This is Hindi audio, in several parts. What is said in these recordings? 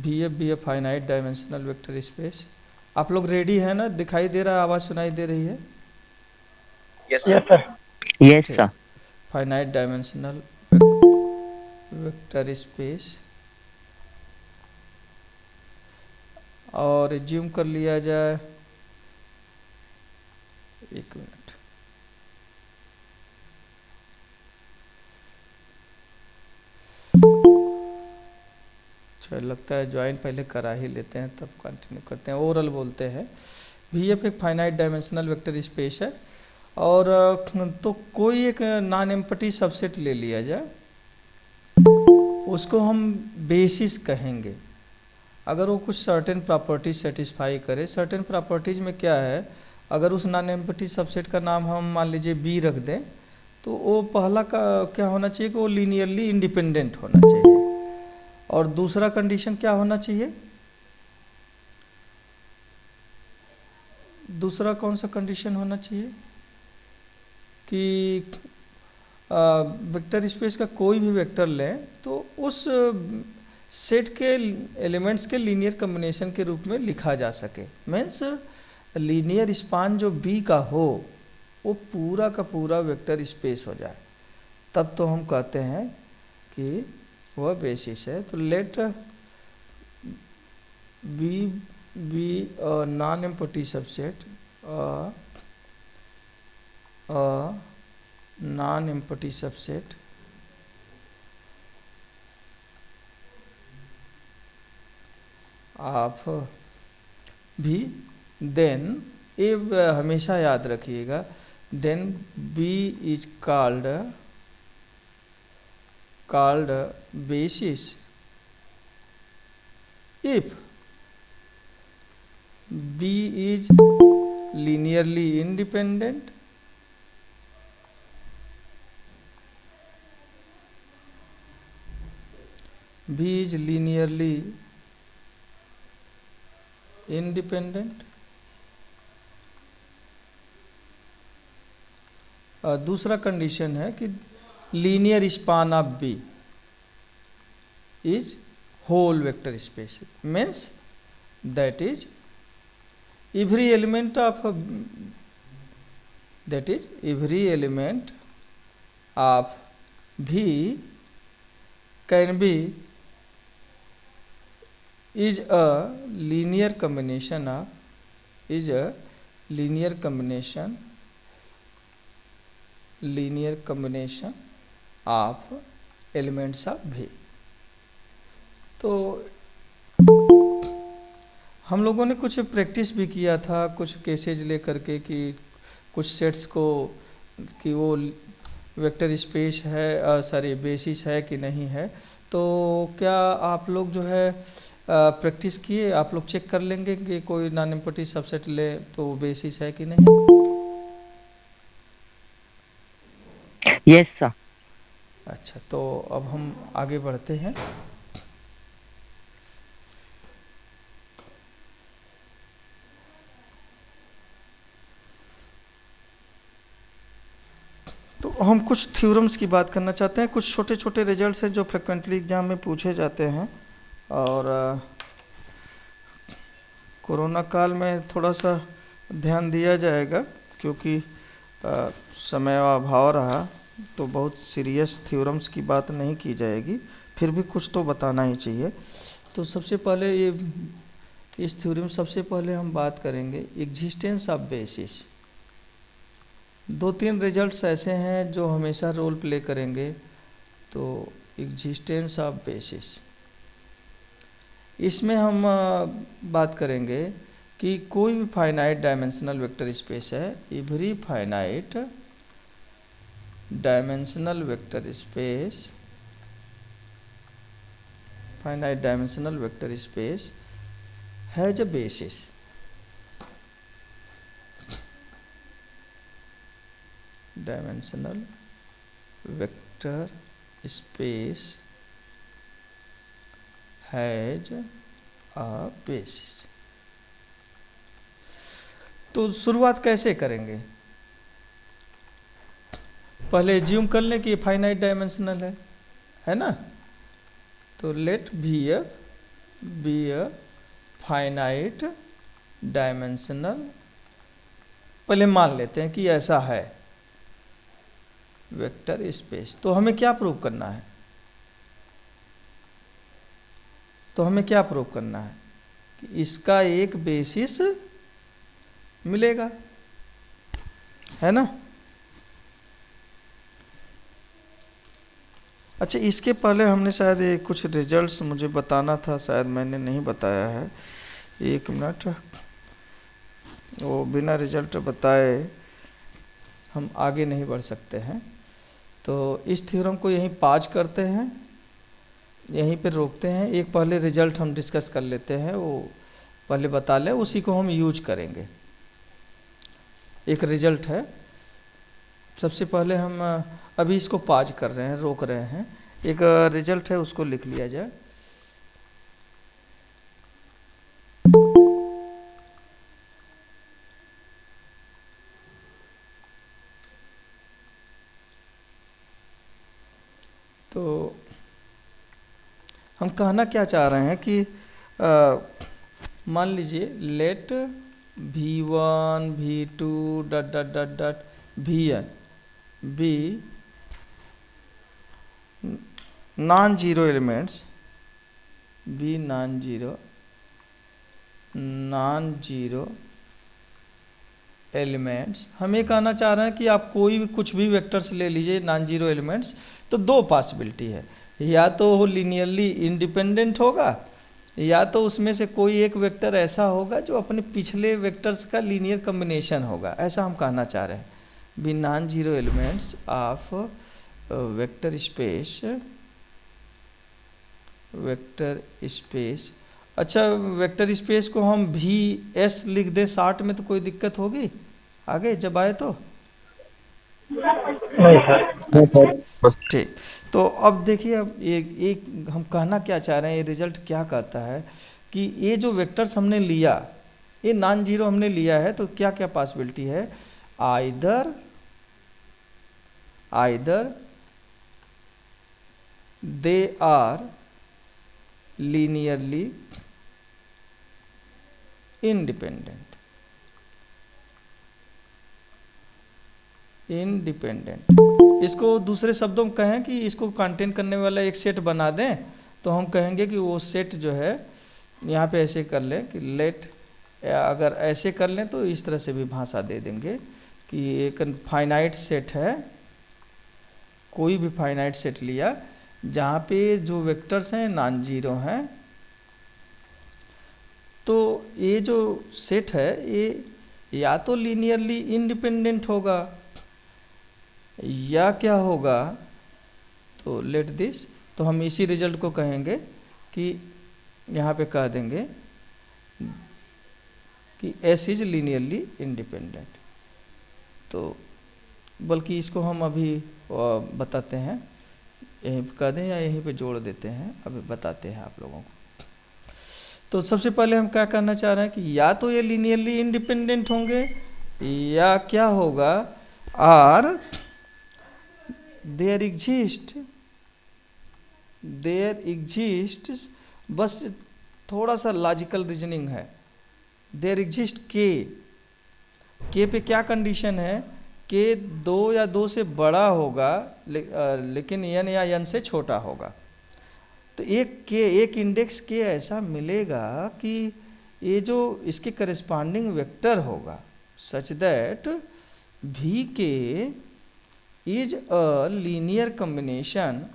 We F be a finite dimensional vector space. आप लोग रेडी हैं ना? दिखाई दे रहा है, आवाज़ सुनाई दे रही है? Yes sir. यस ठीक। Sir. Finite dimensional vector space, और ज्यूम कर लिया जाए, एक मिनट। चलो, लगता है ज्वाइन पहले करा ही लेते हैं तब कंटिन्यू करते हैं। ओरल बोलते हैं। वी एफ एक फाइनाइट डायमेंशनल वेक्टर स्पेस है, और तो कोई एक नॉन एम्प्टी सबसेट ले लिया जाए, उसको हम बेसिस कहेंगे। अगर वो कुछ सर्टेन प्रॉपर्टीज सेटिस्फाई करे। सर्टेन प्रॉपर्टीज में क्या है, अगर उस नॉन एम्प्टी सबसेट का नाम हम मान लीजिए बी रख दें, तो वो पहला का क्या होना चाहिए कि वो लीनियरली इंडिपेंडेंट होना चाहिए। और दूसरा कंडीशन क्या होना चाहिए? दूसरा कौन सा कंडीशन होना चाहिए कि वेक्टर स्पेस का कोई भी वेक्टर लें तो उस सेट के एलिमेंट्स के लीनियर कम्बिनेशन के रूप में लिखा जा सके। मीन्स लीनियर स्पान जो बी का हो वो पूरा का पूरा वेक्टर स्पेस हो जाए, तब तो हम कहते हैं कि वह बेसिस है। तो let B be non empty subset, non empty subset of भी, देन ये हमेशा याद रखिएगा, then B is called basis if B is linearly independent, B is linearly independent। दूसरा कंडीशन है कि linear span of B is whole vector space. Means that is every element of V can be is a linear combination of elements of V। तो हम लोगों ने कुछ प्रैक्टिस भी किया था, कुछ केसेज लेकर के कि कुछ सेट्स को कि वो वेक्टर स्पेस है, सॉरी बेसिस है कि नहीं है। तो क्या आप लोग जो है प्रैक्टिस किए? आप लोग चेक कर लेंगे कि कोई नॉन एम्प्टी सबसेट ले तो बेसिस है कि नहीं? Yes sir. अच्छा, तो अब हम आगे बढ़ते हैं। तो हम कुछ थ्योरम्स की बात करना चाहते हैं। कुछ छोटे छोटे रिजल्ट्स हैं जो फ्रिक्वेंटली एग्जाम में पूछे जाते हैं, और कोरोना काल में थोड़ा सा ध्यान दिया जाएगा क्योंकि समय अभाव रहा, तो बहुत सीरियस थ्योरम्स की बात नहीं की जाएगी, फिर भी कुछ तो बताना ही चाहिए। तो सबसे पहले इस थ्योरम सबसे पहले हम बात करेंगे एग्जिस्टेंस ऑफ बेसिस। दो तीन रिजल्ट्स ऐसे हैं जो हमेशा रोल प्ले करेंगे। तो एग्जिस्टेंस ऑफ बेसिस, इसमें हम बात करेंगे कि कोई भी फाइनाइट डायमेंशनल वेक्टर स्पेस है, every finite dimensional vector space, finite dimensional vector space has a basis. Dimensional vector space has a basis. तो शुरुआत कैसे करेंगे? पहले एज्यूम कर लें कि ये फाइनाइट डायमेंशनल है ना। तो let V F be a finite dimensional, पहले मान लेते हैं कि ऐसा है वेक्टर स्पेस। तो हमें क्या प्रूव करना है? तो हमें क्या प्रूव करना है कि इसका एक बेसिस मिलेगा, है ना। अच्छा, इसके पहले हमने शायद ये कुछ रिजल्ट्स मुझे बताना था, शायद मैंने नहीं बताया है। एक मिनट, वो बिना रिजल्ट बताए हम आगे नहीं बढ़ सकते हैं। तो इस थ्योरम को यहीं पाज करते हैं, यहीं पे रोकते हैं। एक पहले रिजल्ट हम डिस्कस कर लेते हैं, वो पहले बता लें, उसी को हम यूज करेंगे। एक रिजल्ट है, सबसे पहले हम अभी इसको पाज कर रहे हैं, रोक रहे हैं। एक रिजल्ट है, उसको लिख लिया जाए। तो हम कहना क्या चाह रहे हैं कि मान लीजिए let v1 v2 dot dot dot dot vn be non zero elements, be non zero elements. हम ये कहना चाह रहे हैं कि आप कोई भी कुछ भी वेक्टर्स ले लीजिए नॉन जीरो एलिमेंट्स, तो दो पॉसिबिलिटी है, या तो वो लीनियरली इंडिपेंडेंट होगा, या तो उसमें से कोई एक वेक्टर ऐसा होगा जो अपने पिछले वेक्टर्स का लीनियर कम्बिनेशन होगा। ऐसा हम कहना चाह रहे हैं। Be non zero elements of vector space. अच्छा, वेक्टर स्पेस को हम भी एस लिख दें शॉर्ट में, तो कोई दिक्कत होगी आगे जब आए तो? नहीं सर। अच्छा, ठीक। तो अब देखिए, अब एक हम कहना क्या चाह रहे हैं, ये रिजल्ट क्या कहता है कि ये जो वेक्टर्स हमने लिया, ये नॉन जीरो हमने लिया है, तो क्या क्या पॉसिबिलिटी है? Either they are linearly independent. इसको दूसरे शब्दों में कहें कि इसको कंटेन करने वाला एक सेट बना दें, तो हम कहेंगे कि वो सेट जो है, यहाँ पे ऐसे कर लें कि लेट, अगर ऐसे कर लें तो इस तरह से भी भाषा दे देंगे कि एक फाइनाइट सेट है, कोई भी फाइनाइट सेट लिया जहाँ पे जो वेक्टर्स हैं नॉन जीरो हैं, तो ये जो सेट है ये या तो लीनियरली इंडिपेंडेंट होगा या क्या होगा, तो लेट दिस, तो हम इसी रिजल्ट को कहेंगे कि यहाँ पे कह देंगे कि S इज लीनियरली इंडिपेंडेंट। तो बल्कि इसको हम अभी बताते हैं, यहीं पे कह दें या यहीं पे जोड़ देते हैं, अभी बताते हैं आप लोगों को। तो सबसे पहले हम क्या करना चाह रहे हैं कि या तो ये लीनियरली इंडिपेंडेंट होंगे, या क्या होगा, आर देयर एग्जिस्ट, बस थोड़ा सा लॉजिकल रीजनिंग है। देयर एग्जिस्ट के पे क्या कंडीशन है, के 2 या 2 से बड़ा होगा, लेकिन n या n से छोटा होगा। तो एक इंडेक्स के ऐसा मिलेगा कि ये जो इसके करेस्पॉन्डिंग वेक्टर होगा सच दैट v के is a linear combination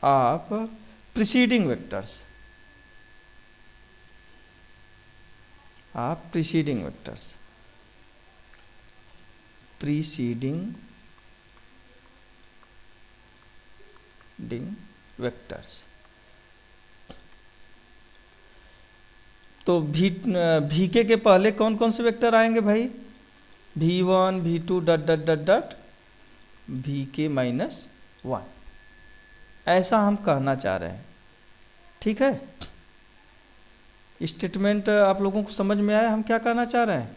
of preceding vectors, preceding vectors. तो VK के पहले कौन कौन से वेक्टर आएंगे भाई? V1 V2 dot dot dot dot VK minus 1, ऐसा हम कहना चाह रहे हैं। ठीक है, स्टेटमेंट आप लोगों को समझ में आया हम क्या कहना चाह रहे हैं?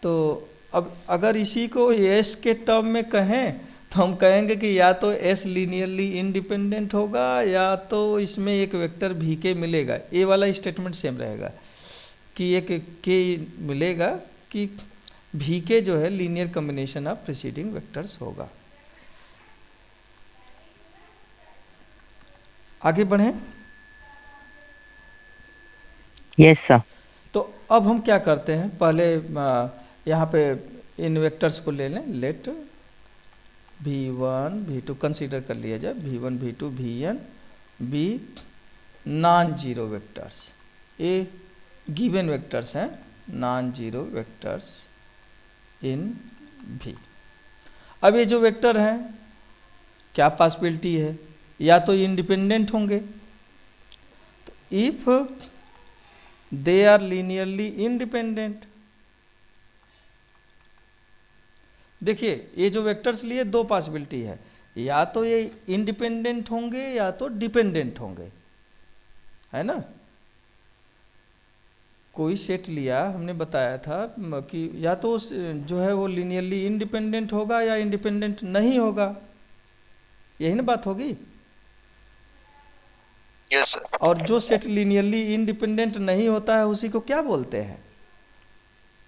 तो अब अगर इसी को S के टर्म में कहें तो हम कहेंगे कि या तो एस लीनियरली इंडिपेंडेंट होगा या तो इसमें एक वेक्टर भी के मिलेगा। ए वाला स्टेटमेंट सेम रहेगा कि एक के मिलेगा कि भी के जो है linear combination of preceding vectors होगा। आगे बढ़ें। Yes, sir. तो अब हम क्या करते हैं, पहले यहाँ पे इन वेक्टर्स को ले लें। लेट v1 v2 कंसीडर कर लिया जाए, v1 v2 vn be non zero vectors, a given vectors हैं, non zero vectors in v। अब ये जो वेक्टर हैं क्या पॉसिबिलिटी है, या तो इंडिपेंडेंट होंगे, तो if they are linearly independent. देखिए ये जो वेक्टर्स लिए दो पॉसिबिलिटी है, या तो ये इंडिपेंडेंट होंगे या तो डिपेंडेंट होंगे, है ना। कोई सेट लिया, हमने बताया था कि या तो जो है वो लीनियरली इंडिपेंडेंट होगा या इंडिपेंडेंट नहीं होगा, यही ना बात होगी। Yes, sir. और जो सेट लीनियरली इंडिपेंडेंट नहीं होता है उसी को क्या बोलते हैं,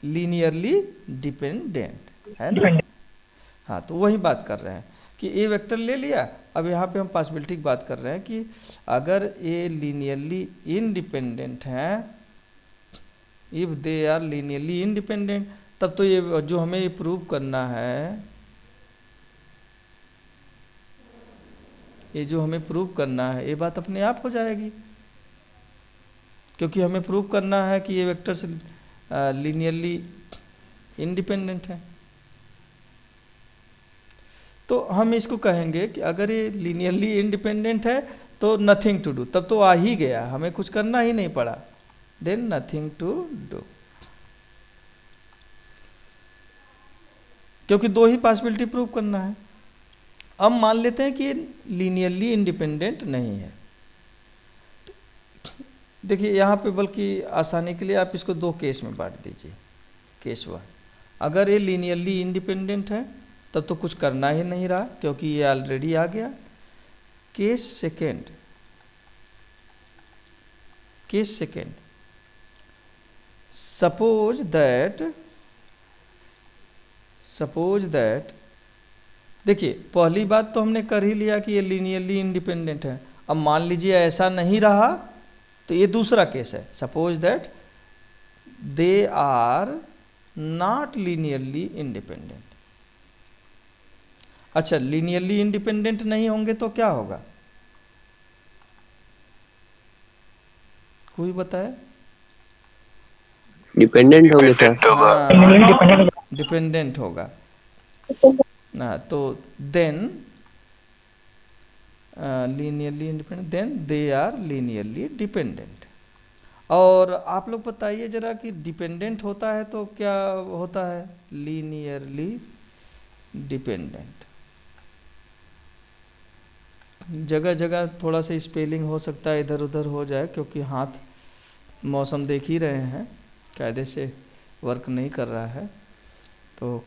लीनियरली डिपेंडेंट, है ना। हाँ, तो वही बात कर रहे हैं कि ए वेक्टर ले लिया। अब यहाँ पे हम पॉसिबिलिटी की बात कर रहे हैं कि अगर ए लीनियरली इंडिपेंडेंट हैं, if they are linearly independent, तब तो ये जो हमें ये प्रूव करना है, ये जो हमें प्रूव करना है ये बात अपने आप हो जाएगी, क्योंकि हमें प्रूव करना है कि ये वेक्टर्स लीनियरली इंडिपेंडेंट है। तो हम इसको कहेंगे कि अगर ये लीनियरली इंडिपेंडेंट है तो नथिंग टू डू, तब तो आ ही गया, हमें कुछ करना ही नहीं पड़ा, देन नथिंग टू डू, क्योंकि दो ही पॉसिबिलिटी प्रूव करना है। अब मान लेते हैं कि ये लीनियरली इंडिपेंडेंट नहीं है। देखिए यहाँ पे बल्कि आसानी के लिए आप इसको दो केस में बांट दीजिए। केस वन, अगर ये लीनियरली इंडिपेंडेंट है तब तो कुछ करना ही नहीं रहा क्योंकि ये ऑलरेडी आ गया। Case second, case second, suppose that देखिए पहली बात तो हमने कर ही लिया कि ये लीनियरली इंडिपेंडेंट है। अब मान लीजिए ऐसा नहीं रहा तो ये दूसरा केस है, suppose that they are not linearly independent. अच्छा, लीनियरली इंडिपेंडेंट नहीं होंगे तो क्या होगा, कोई बताए। डिपेंडेंट होंगे सर। हाँ, डिपेंडेंट होगा ना, तो then linearly independent, then they are linearly dependent. और आप लोग बताइए जरा कि डिपेंडेंट होता है तो क्या होता है, लीनियरली डिपेंडेंट। जगह जगह थोड़ा सा स्पेलिंग हो सकता है इधर उधर हो जाए, क्योंकि हाथ मौसम देख ही रहे हैं कायदे से वर्क नहीं कर रहा है। तो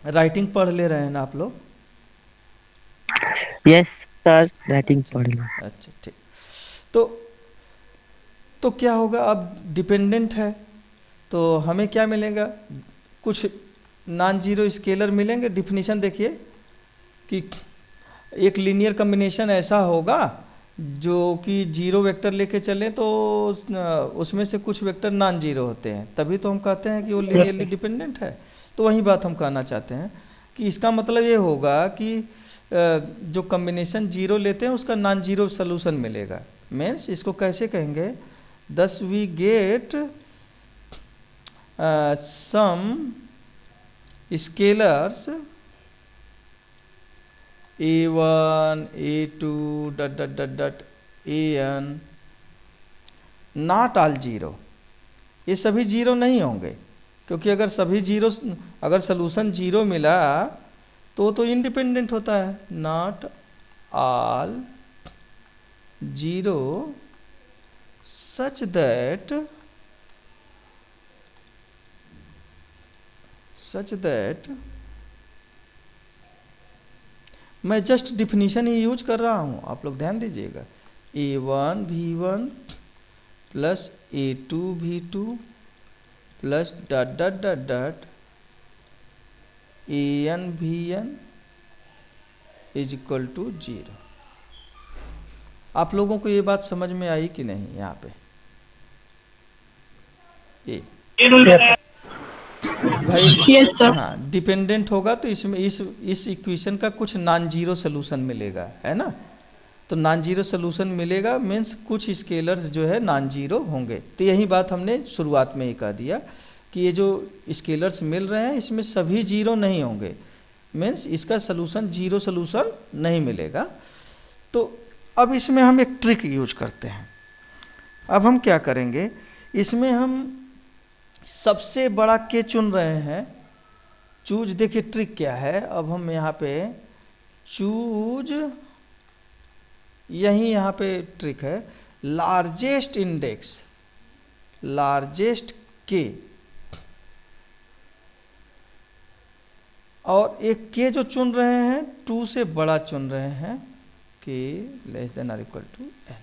राइटिंग पढ़ ले रहे हैं ना आप लोग। यस सर, राइटिंग पढ़ लो। अच्छा ठीक। तो क्या होगा, अब डिपेंडेंट है तो हमें क्या मिलेगा, कुछ नॉन जीरो स्केलर मिलेंगे। डिफिनीशन देखिए कि एक लीनियर कॉम्बिनेशन ऐसा होगा जो कि जीरो वेक्टर लेके चले तो उसमें से कुछ वेक्टर नॉन जीरो होते हैं, तभी तो हम कहते हैं कि वो लीनियरली डिपेंडेंट है। तो वही बात हम कहना चाहते हैं कि इसका मतलब ये होगा कि जो कॉम्बिनेशन जीरो लेते हैं उसका नॉन जीरो सोल्यूशन मिलेगा। मीन्स इसको कैसे कहेंगे, thus we get some scalars a1 a2 dot dot dot dot an not all zero. ये सभी जीरो नहीं होंगे, क्योंकि अगर सभी जीरो, अगर सोल्यूशन जीरो मिला तो इंडिपेंडेंट होता है। Not all zero such that मैं जस्ट डिफिनीशन ही यूज कर रहा हूँ, आप लोग ध्यान दीजिएगा। A1 V1 plus A2 V2 plus dot dot dot dot AN VN is equal to 0। आप लोगों को ये बात समझ में आई कि नहीं? यहाँ पे ए भाई यस सर। हाँ, डिपेंडेंट होगा तो इसमें इस इक्वेशन का कुछ नॉन जीरो सोल्यूशन मिलेगा, है ना। तो नॉन जीरो सोल्यूशन मिलेगा मीन्स कुछ स्केलर्स जो है नॉन जीरो होंगे। तो यही बात हमने शुरुआत में ही कह दिया कि ये जो स्केलर्स मिल रहे हैं इसमें सभी जीरो नहीं होंगे, मीन्स इसका सोल्यूशन जीरो सोल्यूशन नहीं मिलेगा। तो अब इसमें हम एक ट्रिक यूज करते हैं। अब हम क्या करेंगे, इसमें हम सबसे बड़ा के चुन रहे हैं। चूज, देखिए ट्रिक क्या है। अब हम यहाँ पे चूज, यही यहाँ पे ट्रिक है, लार्जेस्ट इंडेक्स, लार्जेस्ट के, और एक के जो चुन रहे हैं 2 से बड़ा चुन रहे हैं, k less than or equal to n।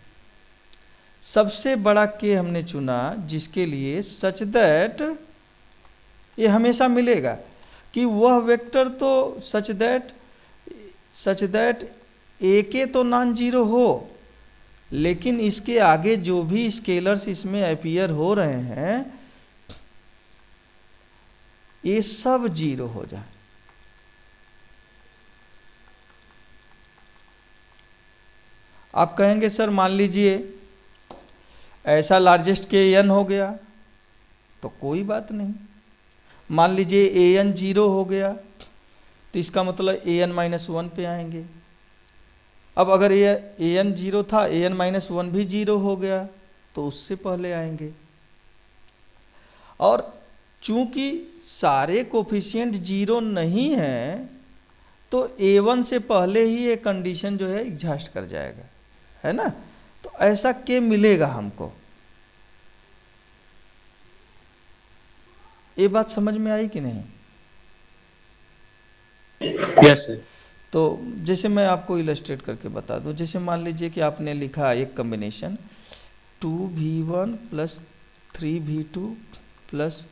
सबसे बड़ा के हमने चुना जिसके लिए सच दैट ये हमेशा मिलेगा कि वह वेक्टर तो सच दैट ए के तो नॉन जीरो हो, लेकिन इसके आगे जो भी स्केलर्स इसमें अपीयर हो रहे हैं ये सब जीरो हो जाए। आप कहेंगे सर मान लीजिए ऐसा लार्जेस्ट के एन हो गया, तो कोई बात नहीं। मान लीजिए ए एन जीरो हो गया तो इसका मतलब ए एन माइनस वन पे आएंगे। अब अगर ए एन जीरो था, ए एन माइनस वन भी जीरो हो गया तो उससे पहले आएंगे। और चूंकि सारे कोफिशिएंट जीरो नहीं है तो A1 से पहले ही ये कंडीशन जो है एग्जॉस्ट कर जाएगा, है ना। तो ऐसा के मिलेगा हमको। ये बात समझ में आई कि नहीं? Yes sir. तो जैसे मैं आपको इलस्ट्रेट करके बता दूं, जैसे मान लीजिए कि आपने लिखा एक combination 2v1 plus 3v2 plus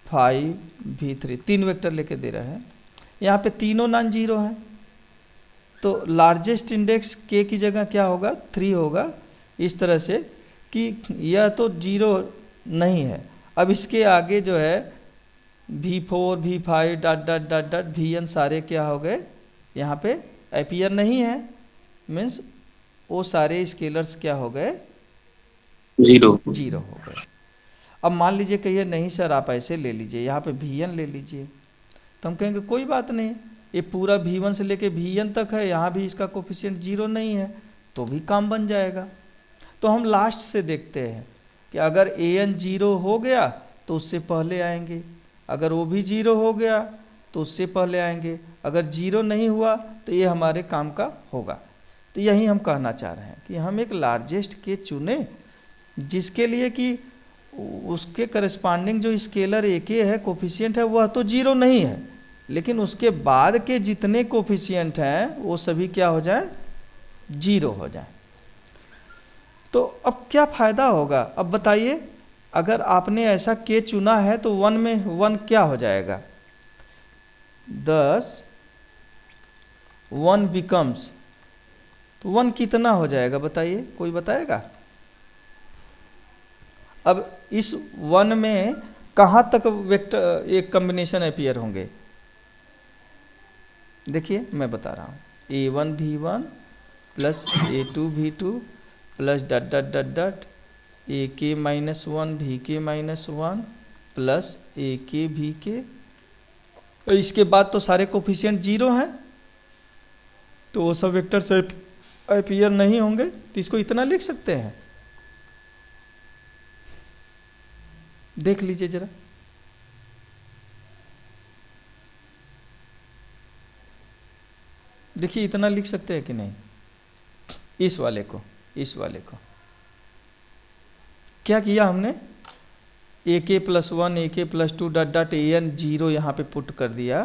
5v3, 3 vector लेके दे रहा है। यहाँ पे तीनों नॉन जीरो हैं, तो लार्जेस्ट इंडेक्स के की जगह क्या होगा, 3 होगा। इस तरह से कि यह तो जीरो नहीं है। अब इसके आगे जो है v4 v5 dot dot dot dot vn सारे क्या हो गए, यहाँ पे अपीयर नहीं है, मीन्स वो सारे स्केलर्स क्या हो गए, जीरो हो गए। अब मान लीजिए कहिए नहीं सर आप ऐसे ले लीजिए, यहाँ पे vn ले लीजिए, तो हम कहेंगे कोई बात नहीं, ये पूरा v1 से लेके vn तक है, यहाँ भी इसका कोफिशिएंट जीरो नहीं है, तो भी काम बन जाएगा। तो हम लास्ट से देखते हैं कि अगर an जीरो हो गया तो उससे पहले आएंगे, अगर वो भी जीरो हो गया तो उससे पहले आएंगे, अगर जीरो नहीं हुआ तो ये हमारे काम का होगा। तो यही हम कहना चाह रहे हैं कि हम एक लार्जेस्ट के चुने जिसके लिए कि उसके करस्पॉन्डिंग जो स्केलर ए के है, कोफिशिएंट है, वह तो जीरो नहीं है, लेकिन उसके बाद के जितने कोफिशिएंट हैं वो सभी क्या हो जाए, जीरो हो जाए। तो अब क्या फ़ायदा होगा, अब बताइए। अगर आपने ऐसा के चुना है तो 1 में 1 क्या हो जाएगा, 10 1 बिकम्स, तो 1 कितना हो जाएगा बताइए, कोई बताएगा? अब इस 1 में कहाँ तक वेक्टर एक कॉम्बिनेशन अपीयर होंगे, देखिए मैं बता रहा हूँ, a1 v1 plus a2 v2 plus dot dot dot dot ए के माइनस वन भी के माइनस वन प्लस ए के भी के। इसके बाद तो सारे कोफिशिएंट जीरो हैं, तो वो सब वेक्टर से अपीयर नहीं होंगे, तो इसको इतना लिख सकते हैं। देख लीजिए जरा, देखिए इतना लिख सकते हैं कि नहीं। इस वाले को क्या किया हमने, ए k plus 1 a k plus 2 dot dot a n zero यहाँ पे पुट कर दिया।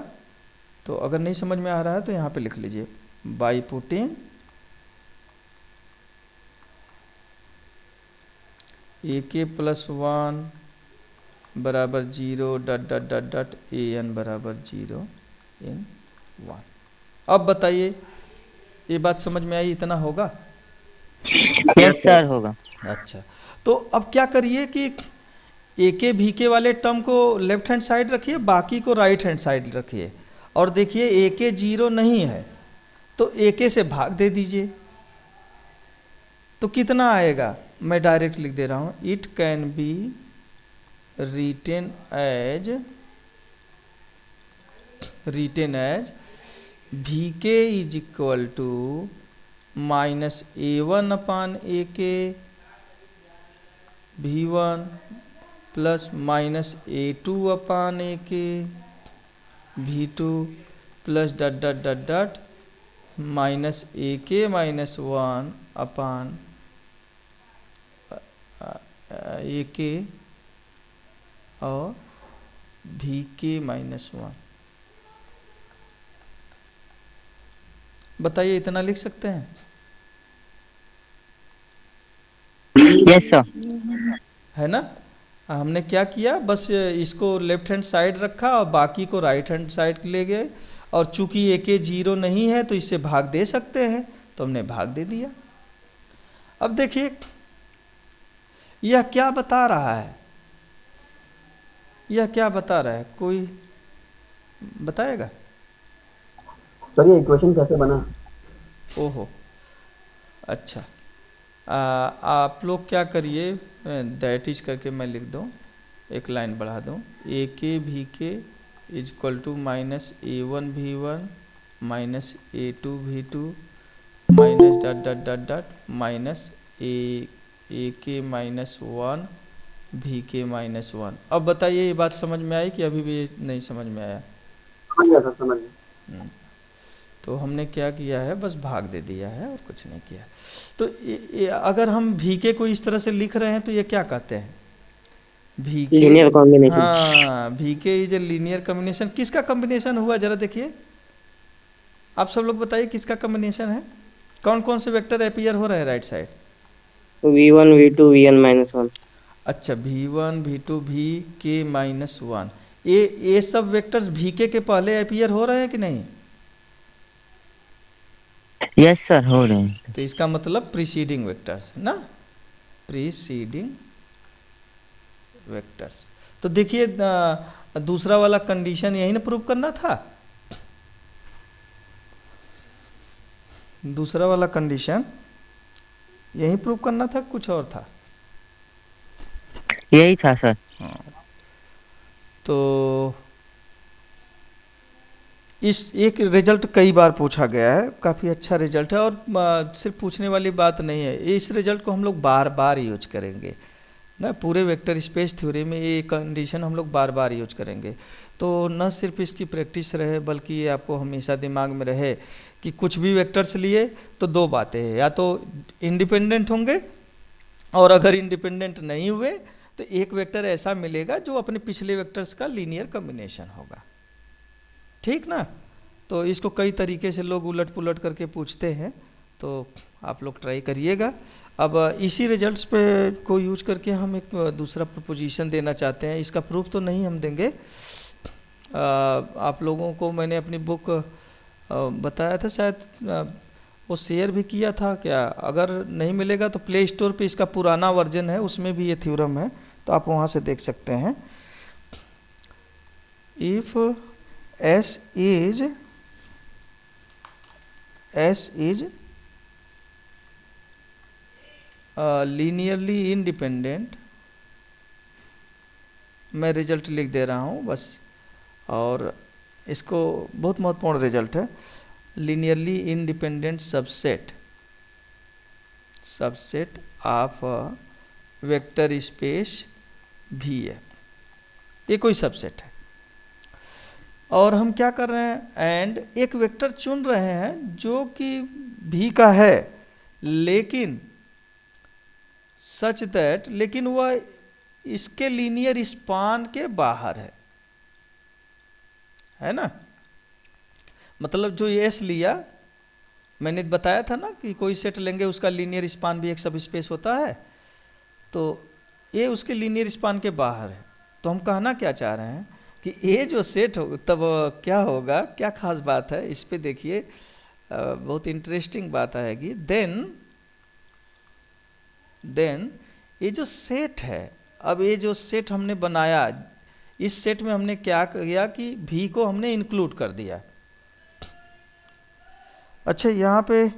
तो अगर नहीं समझ में आ रहा है तो यहाँ पे लिख लीजिए by putting ak plus 1 बराबर 0 dot dot dot dot an बराबर 0 इन 1। अब बताइए, ये बात समझ में आई? इतना होगा? यस सर होगा। अच्छा, तो अब क्या करिए कि ए के भी के वाले टर्म को लेफ्ट हैंड साइड रखिए, बाकी को राइट हैंड साइड रखिए, और देखिए ए के 0 नहीं है तो ए के से भाग दे दीजिए, तो कितना आएगा? मैं डायरेक्ट लिख दे रहा हूँ, it can be written as v k is equal to minus a1 upon a k v1 plus minus a2 upon a k v2 plus dot dot dot dot minus a k minus 1 upon a के और भी के माइनस 1। बताइए, इतना लिख सकते हैं? Yes sir. है ना? हमने क्या किया, बस इसको लेफ्ट हैंड साइड रखा और बाकी को राइट हैंड साइड ले गए, और चूंकि ए के 0 नहीं है तो इससे भाग दे सकते हैं, तो हमने भाग दे दिया। अब देखिए यह क्या बता रहा है, यह क्या बता रहा है, कोई बताएगा? सर ये इक्वेशन कैसे बना? ओहो, अच्छा, आप लोग क्या करिए, दैट इज करके मैं लिख दूँ, एक लाइन बढ़ा दूँ, ए k v k is equal to minus a1 v1 minus a2 v2 minus dot dot dot dot minus a k minus 1 भी के माइनस 1। अब बताइए, ये बात समझ में आई कि अभी भी नहीं समझ में आया? समझ गया सर, समझ गया। तो हमने क्या किया है, बस भाग दे दिया है और कुछ नहीं किया। तो अगर हम भीके को इस तरह से लिख रहे हैं तो ये क्या कहते हैं? V K, linear combination. हाँ, V K is a linear combination. किसका कॉम्बिनेशन हुआ जरा देखिए, आप सब लोग बताइए किसका कॉम्बिनेशन है? कौन कौन से वेक्टर अपीयर हो रहे हैं right side? v1 v2 vn minus 1। अच्छा, v1 v2 भी के माइनस 1, ये सब वेक्टर्स भीके के पहले अपीयर हो रहे हैं कि नहीं? यस सर हो रहे हैं। तो इसका मतलब प्रीसीडिंग वेक्टर्स ना, प्रीसीडिंग वेक्टर्स। तो देखिए दूसरा वाला कंडीशन यही ना प्रूव करना था, दूसरा वाला कंडीशन यही प्रूव करना था, कुछ और था? यही था सर। हाँ, तो इस एक रिजल्ट कई बार पूछा गया है, काफ़ी अच्छा रिजल्ट है, और सिर्फ पूछने वाली बात नहीं है, इस रिजल्ट को हम लोग बार बार यूज करेंगे ना, पूरे वेक्टर स्पेस थ्योरी में ये कंडीशन हम लोग बार बार यूज करेंगे। तो न सिर्फ इसकी प्रैक्टिस रहे, बल्कि ये आपको हमेशा दिमाग में रहे कि कुछ भी वेक्टर्स लिए तो दो बातें हैं, या तो इंडिपेंडेंट होंगे, और अगर इंडिपेंडेंट नहीं हुए तो एक वेक्टर ऐसा मिलेगा जो अपने पिछले वेक्टर्स का लीनियर कॉम्बिनेशन होगा। ठीक ना? तो इसको कई तरीके से लोग उलट पुलट करके पूछते हैं, तो आप लोग ट्राई करिएगा। अब इसी रिजल्ट्स पे को यूज करके हम एक दूसरा प्रपोजिशन देना चाहते हैं। इसका प्रूफ तो नहीं हम देंगे, आप लोगों को मैंने अपनी बुक बताया था, शायद वो शेयर भी किया था क्या? अगर नहीं मिलेगा तो प्ले स्टोर पे इसका पुराना वर्जन है, उसमें भी ये थ्योरम है, तो आप वहाँ से देख सकते हैं। If S is linearly independent, मैं रिजल्ट लिख दे रहा हूँ बस, और इसको बहुत महत्वपूर्ण रिजल्ट है, linearly independent subset of vector space भी है, ये कोई सबसेट है। और हम क्या कर रहे हैं, एंड एक वेक्टर चुन रहे हैं जो कि भी का है, लेकिन सच दैट, लेकिन वह इसके लीनियर स्पान के बाहर है ना? मतलब जो एस लिया मैंने बताया था ना कि कोई सेट लेंगे उसका लीनियर स्पान भी एक सब स्पेस होता है, तो ये उसके लीनियर स्पान के बाहर है। तो हम कहना क्या चाह रहे हैं कि ये जो सेट हो तब क्या होगा, क्या खास बात है इस पे देखिए, बहुत इंटरेस्टिंग बात आएगी। देन ये जो सेट है, अब ये जो सेट हमने बनाया, इस सेट में हमने क्या किया कि भी को हमने इंक्लूड कर दिया। अच्छा, यहाँ पे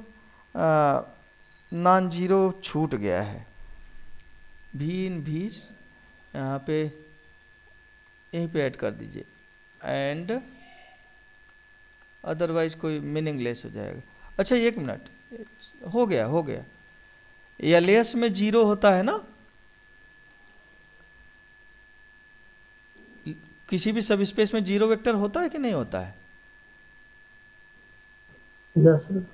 नॉन जीरो छूट गया है, भी इन भी यहाँ पे यहीं पे ऐड कर दीजिए, एंड अदरवाइज कोई मीनिंगलेस हो जाएगा। अच्छा एक मिनट, हो गया। एलियस में जीरो होता है ना, किसी भी सब स्पेस में जीरो वेक्टर होता है कि नहीं होता है? Yes sir.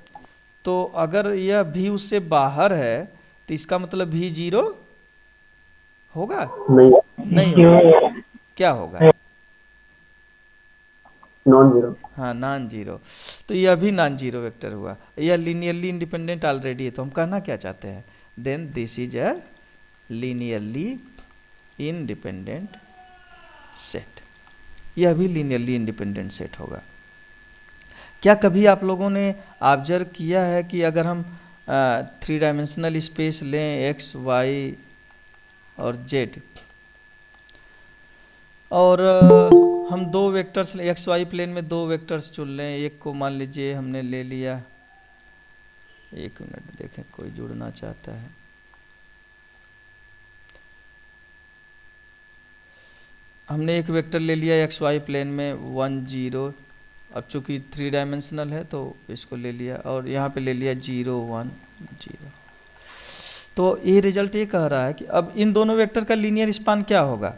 तो अगर यह भी उससे बाहर है तो इसका मतलब भी जीरो होगा? नहीं होगा। क्या होगा? Non zero. हाँ, नॉन जीरो। तो यह भी नॉन जीरो वेक्टर हुआ, यह लीनियरली इंडिपेंडेंट ऑलरेडी है। तो हम कहना क्या चाहते हैं, then this is a linearly independent set. यह भी लीनियरली इंडिपेंडेंट सेट होगा। क्या कभी आप लोगों ने ऑब्जर्व किया है कि अगर हम 3 डायमेंशनल स्पेस लें x, y और z, और हम दो वेक्टर्स एक्स वाई प्लेन में दो वेक्टर्स चुन लें, एक को मान लीजिए हमने ले लिया, एक मिनट देखें कोई जुड़ना चाहता है, हमने एक वेक्टर ले लिया एक्स वाई प्लेन में 1 0, अब चूंकि 3 डायमेंशनल है तो इसको ले लिया, और यहाँ पे ले लिया 0 1 0। तो ये रिजल्ट ये कह रहा है कि अब इन दोनों वेक्टर का लीनियर स्पान क्या होगा।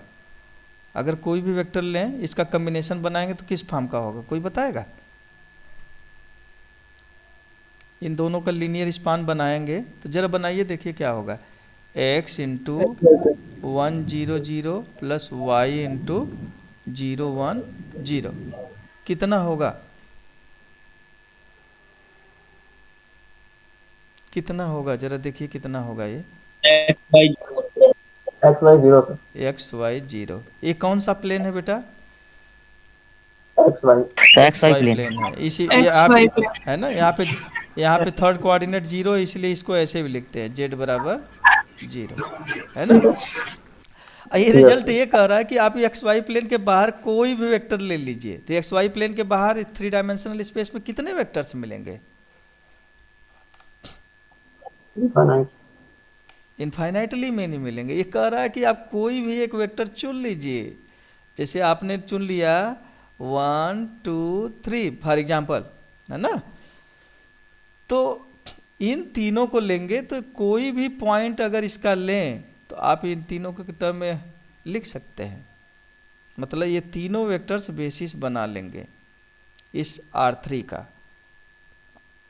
अगर कोई भी वेक्टर लें, इसका कॉम्बिनेशन बनाएंगे तो किस फॉर्म का होगा, कोई बताएगा? इन दोनों का लीनियर स्पान बनाएंगे तो जरा बनाइए, देखिए क्या होगा। x into 1 0 0 plus y into 0 1 0 कितना होगा? कितना होगा जरा देखिए, कितना होगा ये? X y zero sir. X y zero. ये कौन सा प्लेन है बेटा? X y. X y plane है। इसी यहाँ पे है ना, यहाँ पे थर्ड कोऑर्डिनेट जीरो, इसलिए इसको ऐसे भी लिखते हैं z बराबर 0, है ना। ये रिजल्ट ये कह रहा है कि आप एक्स वाई प्लेन के बाहर कोई भी वेक्टर ले लीजिए, तो एक्स वाई प्लेन के बाहर 3 डायमेंशनल स्पेस में कितने वेक्टर्स मिलेंगे? इनफाइनाइटली में नहीं मिलेंगे। ये कह रहा है कि आप कोई भी एक वेक्टर चुन लीजिए, जैसे आपने चुन लिया 1 2 3 फॉर एग्जाम्पल, है ना। तो इन तीनों को लेंगे तो कोई भी पॉइंट अगर इसका लें तो आप इन तीनों के टर्म में लिख सकते हैं। मतलब ये तीनों वेक्टर्स बेसिस बना लेंगे इस R3 का,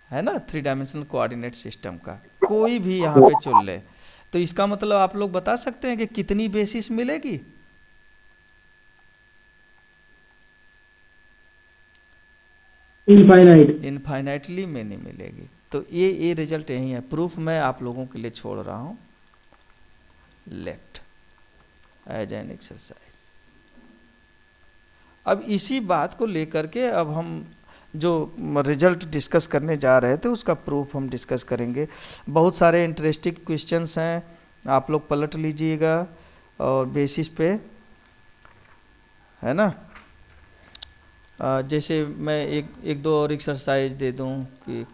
है ना, 3 डायमेंशनल कोऑर्डिनेट सिस्टम का। कोई भी यहाँ पे चुन ले तो इसका मतलब आप लोग बता सकते हैं कि कितनी बेसिस मिलेगी? इनफाइनाइटली में नहीं मिलेगी। तो ये रिजल्ट यही है। प्रूफ मैं आप लोगों के लिए छोड़ रहा हूँ लेफ्ट एज एन एक्सरसाइज। अब इसी बात को लेकर के अब हम जो रिजल्ट डिस्कस करने जा रहे थे उसका प्रूफ हम डिस्कस करेंगे। बहुत सारे इंटरेस्टिंग क्वेश्चंस हैं, आप लोग पलट लीजिएगा और बेसिस पे, है ना। जैसे मैं एक दो और एक्सरसाइज दे दूं कि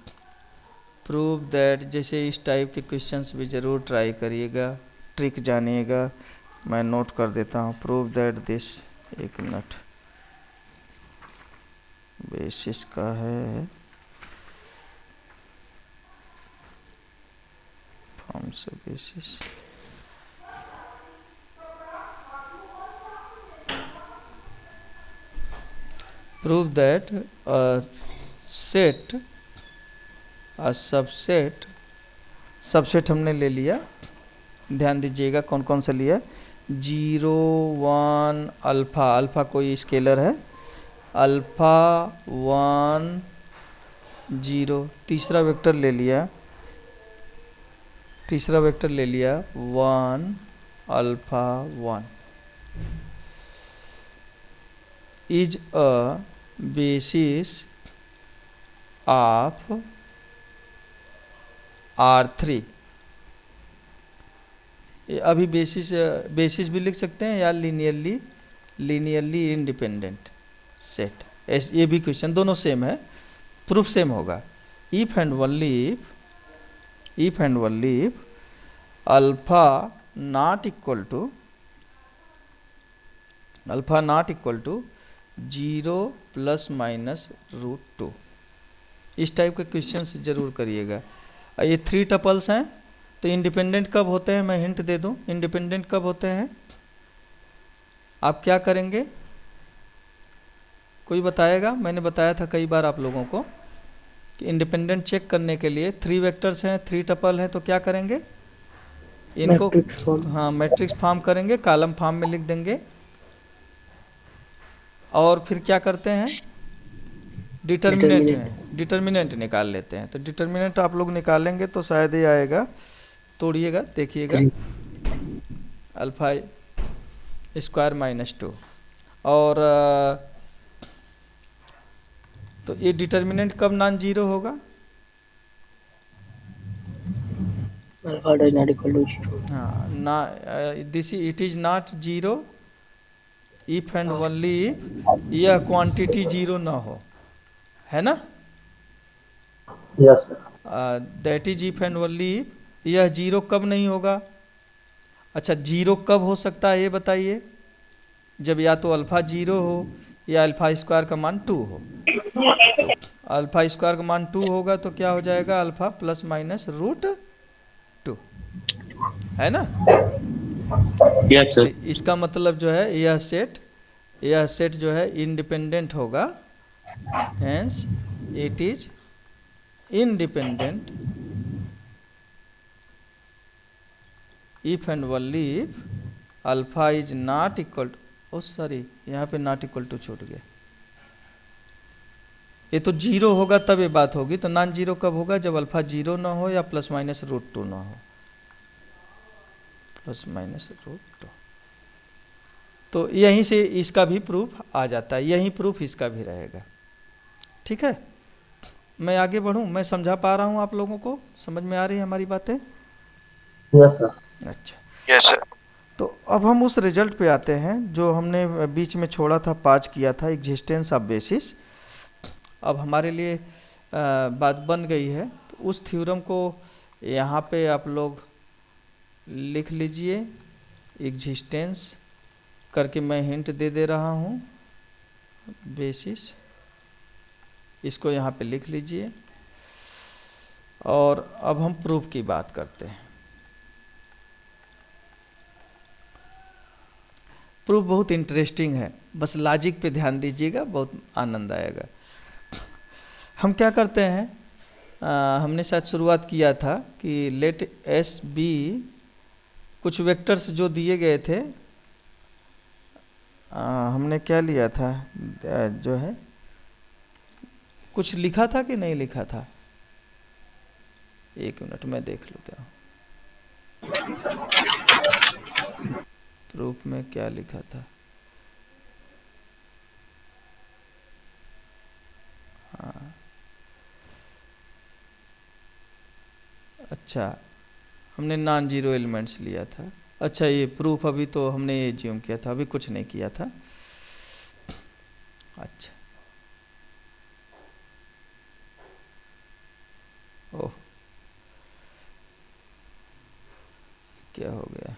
प्रूव दैट, जैसे इस टाइप के क्वेश्चंस भी ज़रूर ट्राई करिएगा, ट्रिक जानिएगा। मैं नोट कर देता हूँ। प्रूव दैट दिस, एक मिनट, बेसिस का है, फॉर्म से basis, prove that set a subset हमने ले लिया, ध्यान दीजिएगा कौन कौन सा लिया। 0 1 अल्फ़ा, अल्फ़ा कोई स्केलर है, अल्फ़ा 1 0, तीसरा वेक्टर ले लिया, 1 alpha 1 is a basis of R3। अभी बेसिस भी लिख सकते हैं या लीनियरली इंडिपेंडेंट सेट, ये भी क्वेश्चन दोनों सेम है, प्रूफ सेम होगा। If and only if alpha not equal to 0 ±√2। इस टाइप के क्वेश्चन जरूर करिएगा। ये 3 टपल्स हैं, तो इंडिपेंडेंट कब होते हैं, मैं हिंट दे दूं, इंडिपेंडेंट कब होते हैं। आप क्या करेंगे, कोई बताएगा। मैंने बताया था कई बार आप लोगों को कि इंडिपेंडेंट चेक करने के लिए 3 वेक्टर्स हैं, 3 टपल हैं, तो क्या करेंगे, इनको मैट्रिक्स फॉर्म। हाँ मैट्रिक्स फॉर्म करेंगे, कॉलम फॉर्म में लिख देंगे, और फिर क्या करते हैं, डिटर्मिनेंट निकाल लेते हैं। तो डिटर्मिनेंट आप लोग निकालेंगे तो शायद ये आएगा, तोड़िएगा देखिएगा, अल्फा स्क्वायर -2। और तो ये डिटर्मिनेंट कब नॉन जीरो होगा, alpha does not equal to 0। हाँ ना, it is not zero if and only if यह क्वांटिटी जीरो ना हो, है ना। Yes sir. That is if and only if यह जीरो कब नहीं होगा। अच्छा, जीरो कब हो सकता है ये बताइए, जब या तो अल्फा जीरो हो या अल्फा स्क्वायर का मान 2 हो। तो अल्फा स्क्वायर का मान 2 होगा तो क्या हो जाएगा, अल्फा ±√2, है ना। यस तो सर। इसका मतलब जो है यह सेट जो है इंडिपेंडेंट होगा, hence it is independent if and only if alpha is not equal to, sorry यहाँ पे नॉट इक्वल टू छूट गया, ये तो जीरो होगा तब ये बात होगी। तो नॉन जीरो कब होगा, जब अल्फा जीरो ना हो या ±√2 ना हो, ±√2। तो यहीं से इसका भी प्रूफ आ जाता है, यही प्रूफ इसका भी रहेगा। ठीक है, मैं आगे बढ़ूं, मैं समझा पा रहा हूं आप लोगों को, समझ में आ रही है हमारी बातें। Yes sir. अच्छा, Yes, sir. तो अब हम उस रिजल्ट पे आते हैं जो हमने बीच में छोड़ा था, 5 किया था, एग्जिस्टेंस ऑफ बेसिस। अब हमारे लिए बात बन गई है, तो उस थ्योरम को यहाँ पे आप लोग लिख लीजिए, एग्जिस्टेंस करके मैं हिंट दे रहा हूँ, बेसिस, इसको यहाँ पे लिख लीजिए। और अब हम प्रूफ की बात करते हैं। प्रूफ बहुत इंटरेस्टिंग है, बस लॉजिक पे ध्यान दीजिएगा, बहुत आनंद आएगा। हम क्या करते हैं, हमने शायद शुरुआत किया था कि लेट एस बी, कुछ वेक्टर्स जो दिए गए थे, हमने क्या लिया था, जो है कुछ लिखा था कि नहीं लिखा था, एक मिनट मैं देख लेता हूँ प्रूफ में क्या लिखा था। हाँ, अच्छा, हमने नॉन जीरो एलिमेंट्स लिया था। अच्छा, ये प्रूफ अभी तो हमने ये ज्यूम किया था, अभी कुछ नहीं किया था। अच्छा, ओह क्या हो गया,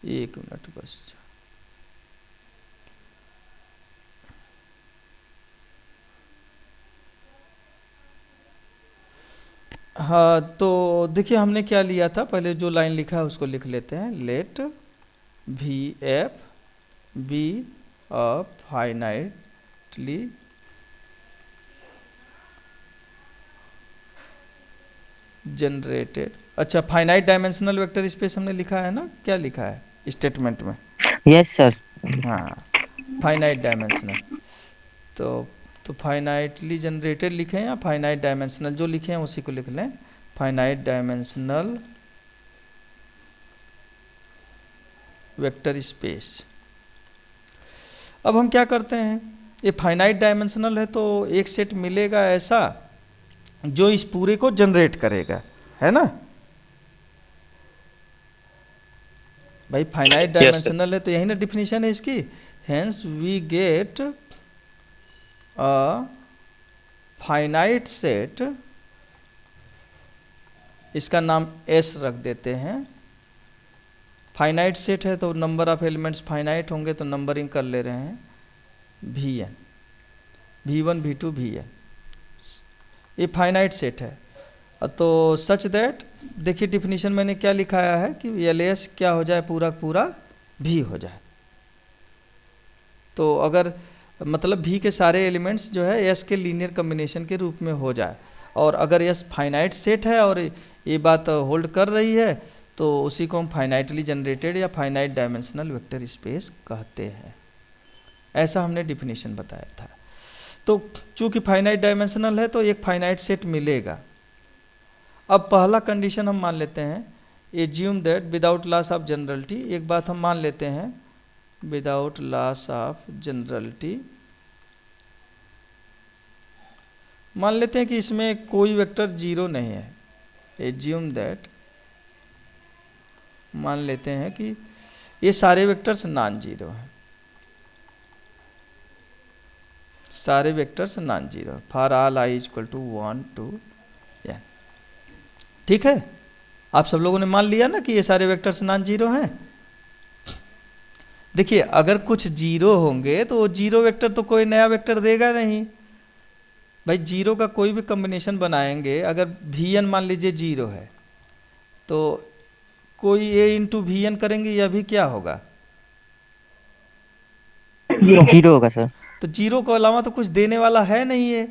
एक मिनट बस। हाँ, तो देखिए हमने क्या लिया था, पहले जो लाइन लिखा है उसको लिख लेते हैं। Let V F be a finitely generated, अच्छा फाइनाइट डायमेंशनल वेक्टर स्पेस हमने लिखा है ना, क्या लिखा है स्टेटमेंट में। Yes sir. हाँ, फाइनाइट डायमेंशनल, तो फाइनाइटली जनरेटेड लिखें या फाइनाइट डायमेंशनल, जो लिखे हैं उसी को लिख लें, फाइनाइट डायमेंशनल वेक्टर स्पेस। अब हम क्या करते हैं, ये फाइनाइट डायमेंशनल है तो एक सेट मिलेगा ऐसा जो इस पूरे को जनरेट करेगा, है ना भाई। फाइनाइट डायमेंशनल है तो यही ना डिफिनीशन है इसकी। Hence we get a finite set, इसका नाम एस रख देते हैं। फाइनाइट सेट है तो नंबर ऑफ एलिमेंट्स फाइनाइट होंगे, तो नंबरिंग कर ले रहे हैं Vn, V1 V2 Vn, ये फाइनाइट सेट है। तो सच दैट, देखिए डिफिनीशन मैंने क्या लिखाया है कि LS क्या हो जाए, पूरा पूरा V हो जाए। तो अगर मतलब V के सारे एलिमेंट्स जो है S के लीनियर कम्बिनेशन के रूप में हो जाए, और अगर S फाइनाइट सेट है और ये बात होल्ड कर रही है तो उसी को हम फाइनाइटली जनरेटेड या फाइनाइट डायमेंशनल वेक्टर स्पेस कहते हैं। ऐसा हमने डिफिनीशन बताया था। तो चूंकि फाइनाइट डायमेंशनल है तो एक फाइनाइट सेट मिलेगा। अब पहला कंडीशन हम मान लेते हैं, assume that without loss of generality, एक बात हम मान लेते हैं विदाउट लॉस ऑफ जनरलिटी, मान लेते हैं कि इसमें कोई वेक्टर जीरो नहीं है। एज्यूम दैट, मान लेते हैं कि ये सारे वेक्टर्स नॉन जीरो हैं, सारे vectors non zero, for all i equal to 1 2 n। ठीक है, आप सब लोगों ने मान लिया ना कि ये सारे वेक्टर्स नॉन जीरो हैं। देखिए अगर कुछ जीरो होंगे तो वो जीरो वेक्टर तो कोई नया वेक्टर देगा नहीं भाई। जीरो का कोई भी कॉम्बिनेशन बनाएंगे, अगर Vn मान लीजिए जीरो है तो कोई a इंटू Vn करेंगे, यह भी क्या होगा, जीरो होगा सर। तो जीरो को अलावा तो कुछ देने वाला है नहीं,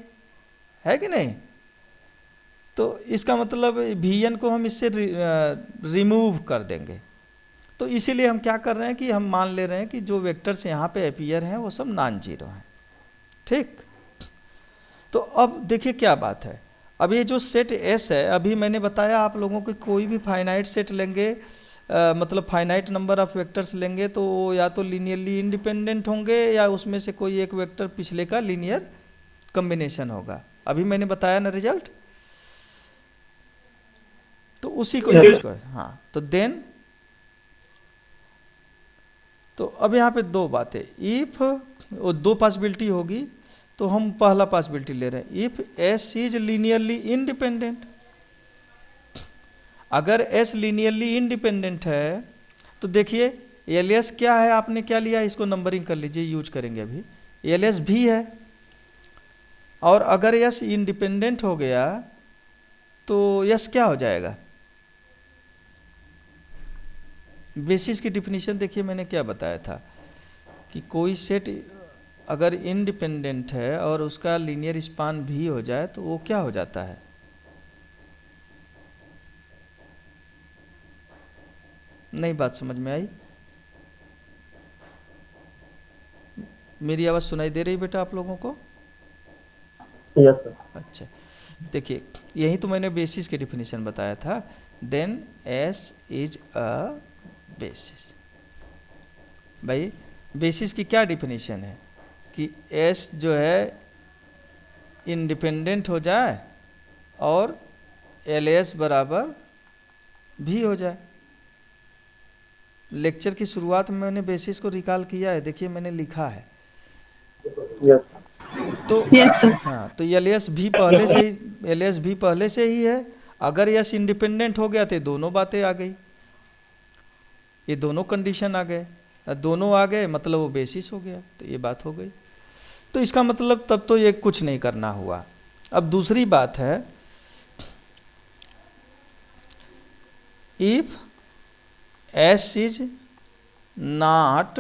है कि नहीं। तो इसका मतलब Vn को हम इससे रिमूव कर देंगे। तो इसीलिए हम क्या कर रहे हैं कि हम मान ले रहे हैं कि जो वेक्टर्स यहाँ पे अपीयर हैं वो सब नॉन जीरो हैं। ठीक, तो अब देखिए क्या बात है। अब ये जो सेट S है, अभी मैंने बताया आप लोगों को, कोई भी फाइनाइट सेट लेंगे, मतलब फाइनाइट नंबर ऑफ वेक्टर्स लेंगे तो या तो लीनियरली इंडिपेंडेंट होंगे या उसमें से कोई एक वेक्टर पिछले का लीनियर कॉम्बिनेशन होगा। अभी मैंने बताया ना रिजल्ट, तो उसी को यूज कर। हाँ, तो देन, तो अब यहाँ पे दो बातें, इफ दो पॉसिबिलिटी होगी तो हम पहला पॉसिबिलिटी ले रहे हैं, if S is linearly independent. अगर S लीनियरली इंडिपेंडेंट है तो देखिए LS क्या है, आपने क्या लिया, इसको नंबरिंग कर लीजिए, यूज करेंगे अभी। LS भी है, और अगर S इंडिपेंडेंट हो गया तो S क्या हो जाएगा। बेसिस की डिफिनीशन देखिए मैंने क्या बताया था कि कोई सेट अगर इंडिपेंडेंट है और उसका लीनियर स्पान भी हो जाए तो वो क्या हो जाता है, नहीं बात समझ में आई। मेरी आवाज़ सुनाई दे रही बेटा आप लोगों को? Yes sir. अच्छा, देखिए यही तो मैंने बेसिस की डिफिनीशन बताया था। Then S is a basis. भाई बेसिस की क्या डिफिनीशन है कि S जो है इंडिपेंडेंट हो जाए और LS बराबर भी हो जाए। लेक्चर की शुरुआत में मैंने बेसिस को रिकॉल किया है, देखिए मैंने लिखा है। यस तो Yes, sir. हाँ, तो LS भी पहले से ही, LS भी पहले से ही है। अगर S इंडिपेंडेंट हो गया तो दोनों बातें आ गई, ये दोनों कंडीशन आ गए, दोनों आ गए मतलब वो बेसिस हो गया, तो ये बात हो गई। तो इसका मतलब तब तो ये कुछ नहीं करना हुआ। अब दूसरी बात है, if S is not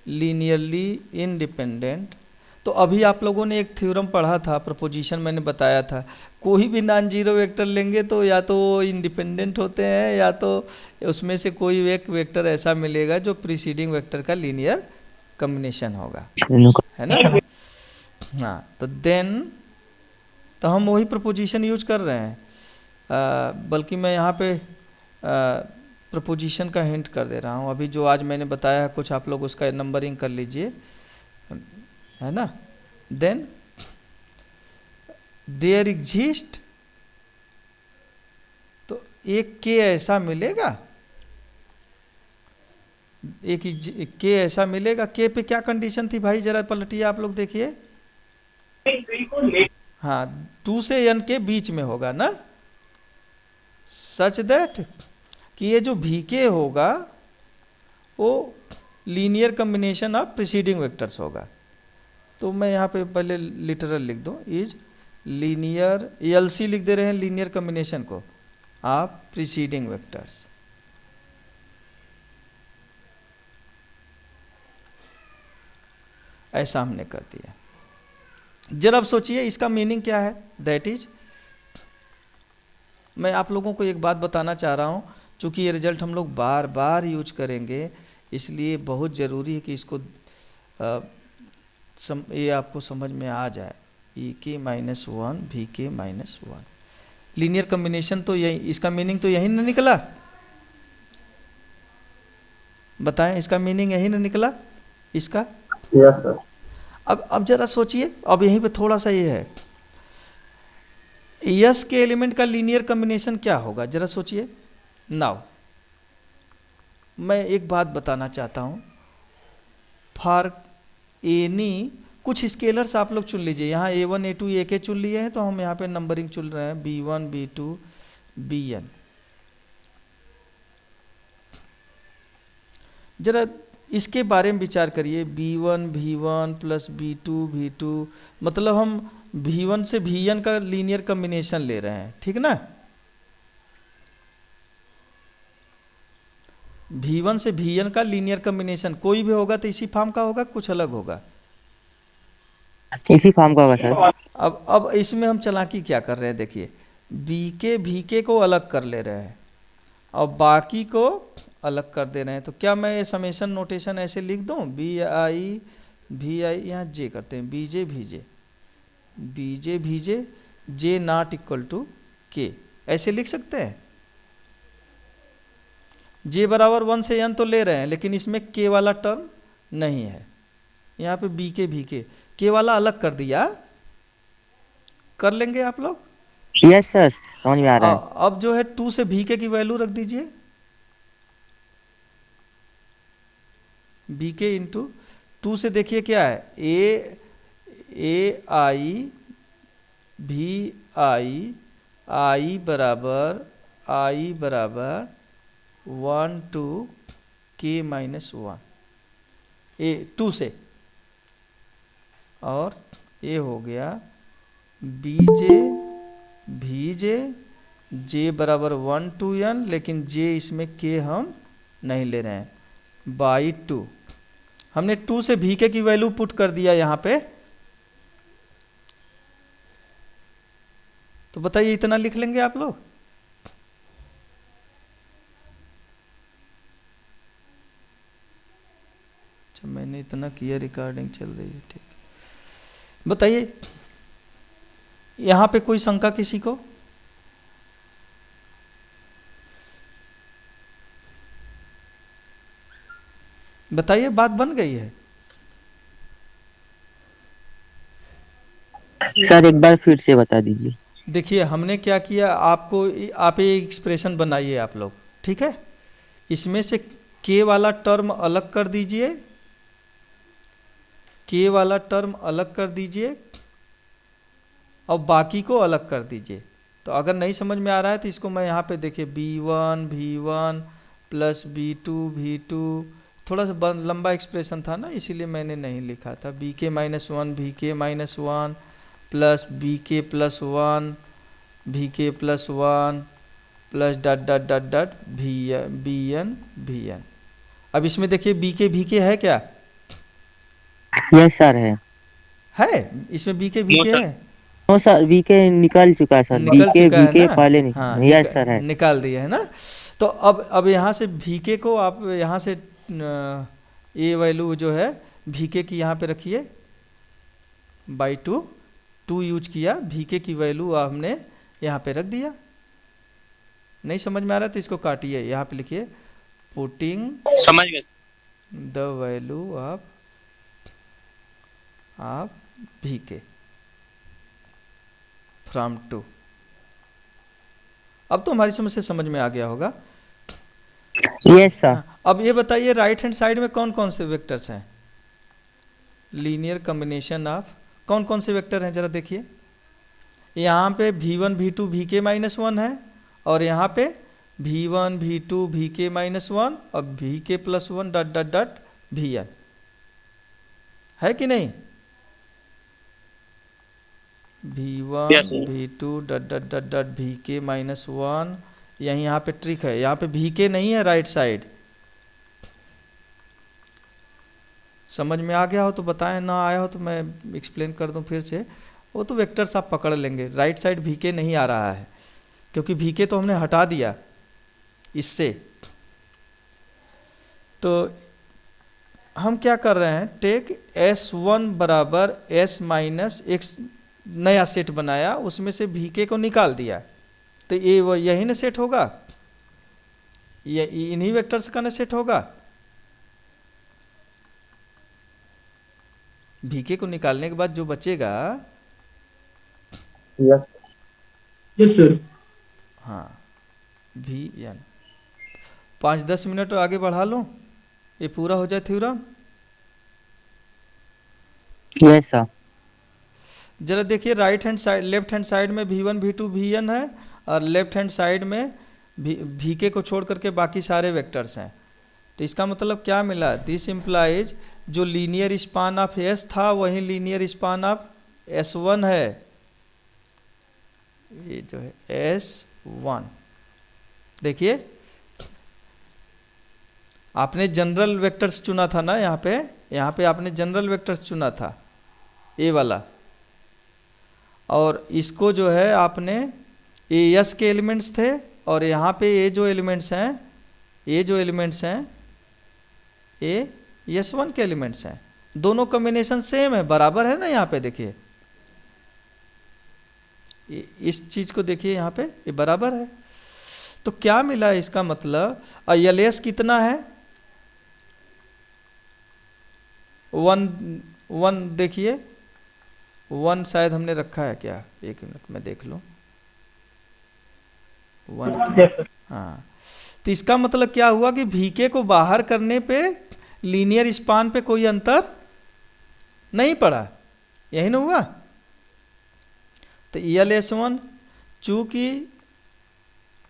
linearly independent, तो अभी आप लोगों ने एक थ्योरम पढ़ा था, प्रपोजिशन मैंने बताया था, कोई भी नॉन जीरो वेक्टर लेंगे तो या तो वो इंडिपेंडेंट होते हैं या तो उसमें से कोई एक वेक्टर ऐसा मिलेगा जो प्रीसीडिंग वेक्टर का लीनियर कॉम्बिनेशन होगा, है ना। हाँ, तो देन तो हम वही प्रपोजिशन यूज कर रहे हैं, बल्कि मैं यहाँ पे प्रपोजिशन का हिंट कर दे रहा हूँ। अभी जो आज मैंने बताया है कुछ, आप लोग उसका नंबरिंग कर लीजिए, है ना। देन देयर एग्जिस्ट, तो एक के ऐसा मिलेगा, एक के ऐसा मिलेगा। के पे क्या कंडीशन थी भाई, जरा पलटिए आप लोग देखिए। हाँ, 2 से n के बीच में होगा ना, सच दैट कि ये जो VK होगा वो linear combination of preceding vectors होगा। तो मैं यहाँ पे पहले लिटरल लिख दूँ, इज लीनियर, LC लिख दे रहे हैं लीनियर कम्बिनेशन को, ऑफ प्रीसीडिंग वेक्टर्स। ऐसा हमने कर दिया। जरा अब सोचिए इसका मीनिंग क्या है। दैट इज, मैं आप लोगों को एक बात बताना चाह रहा हूँ, चूँकि ये रिजल्ट हम लोग बार बार यूज करेंगे, इसलिए बहुत ज़रूरी है कि इसको ये आपको समझ में आ जाए। EK -1 VK -1 लीनियर कम्बिनेशन, तो यही इसका मीनिंग तो यही ना निकला। बताएं, इसका मीनिंग यही ना निकला इसका। Yes sir. अब जरा सोचिए, अब यहीं पे थोड़ा सा ये है, यस के एलिमेंट का लीनियर कम्बिनेशन क्या होगा, जरा सोचिए। नाउ मैं एक बात बताना चाहता हूँ, फॉर एनी कुछ स्केलर्स आप लोग चुन लीजिए। यहाँ A1 A2 AK चुन लिए हैं, तो हम यहाँ पे नंबरिंग चुन रहे हैं B1 B2 Bn। जरा इसके बारे में विचार करिए, B1 V1 plus B2 V2, मतलब हम V1 से Vn का लीनियर कम्बिनेशन ले रहे हैं, ठीक ना। V1 से Vn का लीनियर कम्बिनेशन कोई भी होगा तो इसी फॉर्म का होगा, कुछ अलग होगा, इसी फॉर्म का होगा सर। अब इसमें हम चालाकी क्या कर रहे हैं, देखिए BK VK को अलग कर ले रहे हैं और बाकी को अलग कर दे रहे हैं। तो क्या मैं ये समेशन नोटेशन ऐसे लिख दूं, BI VI, यहाँ J करते हैं, BJ VJ, BJ VJ J not equal to K, ऐसे लिख सकते हैं। J बराबर 1 से n तो ले रहे हैं, लेकिन इसमें K वाला टर्म नहीं है। यहाँ पे BK VK K वाला अलग कर दिया, कर लेंगे आप लोग। यस सर, समझ में आ रहा है। अब जो है 2 से VK की वैल्यू रख दीजिए, BK इंटू 2 से देखिए क्या है, AI VI I बराबर 1 to K -1 2 से, और ये हो गया BJ VJ J बराबर 1 to n, लेकिन J इसमें K हम नहीं ले रहे हैं, बाई 2। हमने 2 से VK की वैल्यू पुट कर दिया यहाँ पे। तो बताइए इतना लिख लेंगे आप लोग। अच्छा, मैंने इतना किया, रिकॉर्डिंग चल रही है, ठीक। बताइए यहाँ पे कोई शंका किसी को? बताइए, बात बन गई है। सर एक बार फिर से बता दीजिए। देखिए हमने क्या किया, आप ये एक्सप्रेशन बनाइए आप लोग, ठीक है। इसमें से K वाला टर्म अलग कर दीजिए, K वाला टर्म अलग कर दीजिए और बाकी को अलग कर दीजिए। तो अगर नहीं समझ में आ रहा है तो इसको मैं यहाँ पे देखिए B1 V1 plus B2 V2, थोड़ा सा लंबा एक्सप्रेशन था ना, इसीलिए मैंने नहीं लिखा था। BK -1 VK -1 plus BK +1 VK +1 plus dot dot dot dot BN VN। अब इसमें देखिए BK VK है क्या? यस सर है इसमें BK VK है। नो सर, VK निकल चुका है सर, निकल BK चुका है VK ना? पहले नहीं। हाँ, यस सर है, निकाल दिया है ना। तो अब यहाँ से VK को आप यहाँ से ये वैल्यू जो है VK की यहाँ पे रखिए, बाई टू यूज किया, वी के की वैल्यू हमने यहाँ पे रख दिया। नहीं समझ में आ रहा तो इसको काटिए, यहाँ पे लिखिए पुटिंग समझ गए। द वैल्यू ऑफ वी के फ्रॉम टू। अब तो हमारी समस्या समझ में आ गया होगा। Yes sir. अब ये बताइए राइट हैंड साइड में कौन कौन से वेक्टर्स हैं? लीनियर कॉम्बिनेशन ऑफ कौन कौन से वेक्टर हैं जरा देखिए। यहाँ पे v1 v2 vk माइनस 1 है, और यहाँ पे v1 v2 vk माइनस 1 और vk plus 1 dot dot dot vn है कि नहीं? v1 Yes, sir. v2 dot dot dot dot vk minus 1। यहीं यहाँ पे ट्रिक है, यहाँ पे vk नहीं है राइट साइड। समझ में आ गया हो तो बताएं, ना आया हो तो मैं एक्सप्लेन कर दूं फिर से। वो तो वेक्टर्स आप पकड़ लेंगे। राइट साइड वीके नहीं आ रहा है क्योंकि वीके तो हमने हटा दिया इससे। तो हम क्या कर रहे हैं, टेक S1 बराबर S माइनस एक्स, नया सेट बनाया, उसमें से वीके को निकाल दिया, तो ये यही ना सेट होगा, ये इन्हीं वेक्टर्स का ना सेट होगा। वीके को निकालने के बाद जो बचेगा, यस सर। हाँ वी एन। 5-10 मिनट आगे बढ़ा लूँ, ये पूरा हो जाए थ्योरम। Yes sir. जरा देखिए right hand side, left hand side में v1 v2 vn है, और लेफ्ट हैंड साइड में वीके को छोड़ करके बाकी सारे वेक्टर्स हैं। तो इसका मतलब क्या मिला, दिस इम्प्लाइज जो लीनियर स्पान ऑफ एस था वही लीनियर स्पान ऑफ S1 है। ये जो है S1, देखिए आपने जनरल वेक्टर्स चुना था ना, यहाँ पे आपने जनरल वेक्टर्स चुना था, ए वाला, और इसको जो है आपने एस के एलिमेंट्स थे, और यहाँ पे ये जो एलिमेंट्स हैं ये S1 के एलिमेंट्स हैं। दोनों कॉम्बिनेशन सेम है, बराबर है ना। यहाँ पे देखिए इस चीज को देखिए, यहाँ पे ये बराबर है। तो क्या मिला इसका मतलब, LS कितना है, 1 देखिए, 1 शायद हमने रखा है क्या, एक मिनट में देख लो, 1। हाँ, तो इसका मतलब क्या हुआ कि वीके को बाहर करने पे लीनियर स्पान पे कोई अंतर नहीं पड़ा, यही ना हुआ। तो ELS1 चूंकि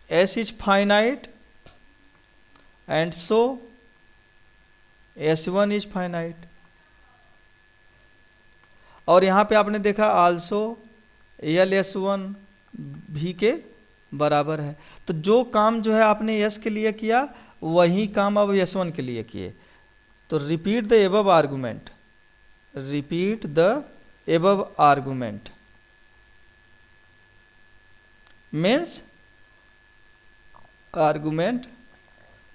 S is finite and so S1 is finite, और यहाँ पे आपने देखा आल्सो ELS1 भी के बराबर है। तो जो काम जो है आपने S के लिए किया वही काम अब S1 के लिए किए। तो repeat the above argument, repeat the above argument means, argument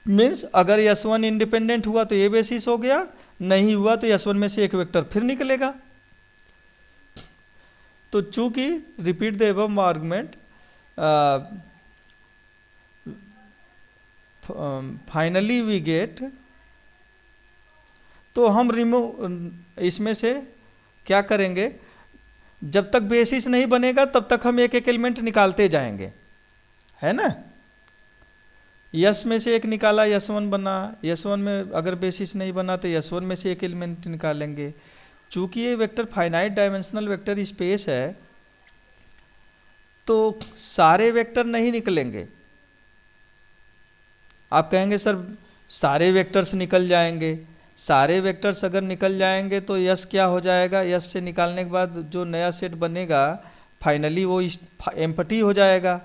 means अगर S1 इंडिपेंडेंट हुआ तो ये बेसिस हो गया, नहीं हुआ तो S1 में से एक वेक्टर फिर निकलेगा। तो चूंकि repeat the above argument, finally we get, तो हम रिमूव इसमें से क्या करेंगे, जब तक बेसिस नहीं बनेगा तब तक हम एक एक एलिमेंट निकालते जाएंगे, है ना। यस में से एक निकाला, S1 बना, S1 में अगर बेसिस नहीं बना तो S1 में से एक एलिमेंट निकालेंगे। चूंकि ये vector finite dimensional vector space है तो सारे वेक्टर नहीं निकलेंगे। आप कहेंगे सर सारे वेक्टर्स निकल जाएंगे, सारे वेक्टर्स अगर निकल जाएंगे तो यस क्या हो जाएगा, यस से निकालने के बाद जो नया सेट बनेगा फाइनली वो एम्पटी हो जाएगा।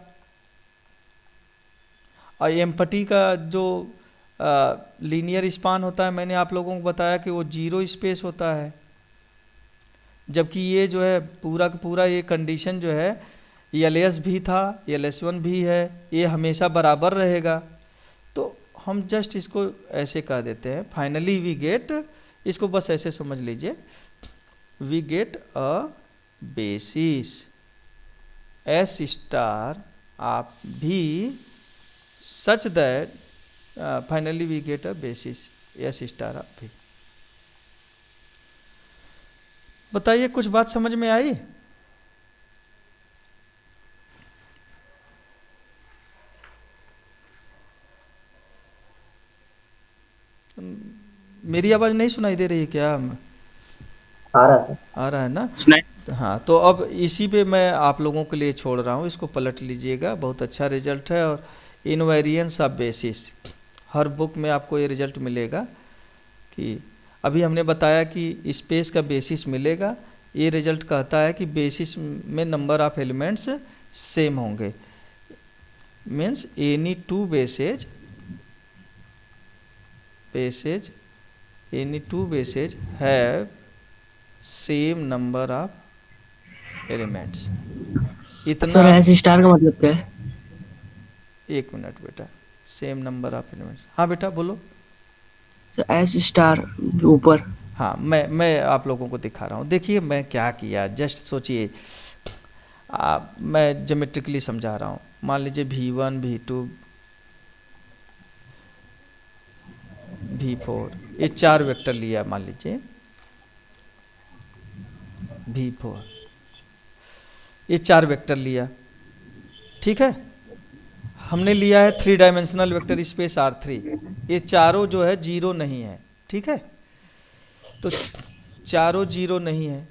और एम्पटी का जो लीनियर स्पान होता है, मैंने आप लोगों को बताया कि वो 0 स्पेस होता है, जबकि ये जो है पूरा का पूरा ये कंडीशन जो है LS भी था, LS1 भी है, ये हमेशा बराबर रहेगा। तो हम जस्ट इसको ऐसे कह देते हैं, फाइनली वी गेट, इसको बस ऐसे समझ लीजिए, we get a basis S star of V such that finally we get a basis S star of V. बताइए कुछ बात समझ में आई? मेरी आवाज नहीं सुनाई दे रही है क्या? आ रहा है ना? हाँ, तो अब इसी पे मैं आप लोगों के लिए छोड़ रहा हूँ, इसको पलट लीजिएगा। बहुत अच्छा रिजल्ट है। और invariance of basis, her book में आपको ये रिजल्ट मिलेगा कि अभी हमने बताया कि स्पेस का बेसिस मिलेगा। ये रिजल्ट कहता है कि बेसिस में नंबर ऑफ एलिमेंट्स सेम होंगे, means any two bases have same number of elements. इतना सर एस स्टार का मतलब क्या है? एक मिनट बेटा, सेम नंबर ऑफ एलिमेंट्स। हाँ बेटा बोलो। सर एस स्टार ऊपर। हाँ, मैं आप लोगों को दिखा रहा हूँ। देखिए मैं क्या किया, जस्ट सोचिए। मैं ज्योमेट्रिकली समझा रहा हूँ। मान लीजिए V1 V2 V4, ये 4 वेक्टर लिया। मान लीजिए V4, ये 4 वेक्टर लिया, ठीक है। हमने लिया है 3 डायमेंशनल वेक्टर स्पेस R3। ये चारों जो है जीरो नहीं है, ठीक है। तो चारों जीरो नहीं है,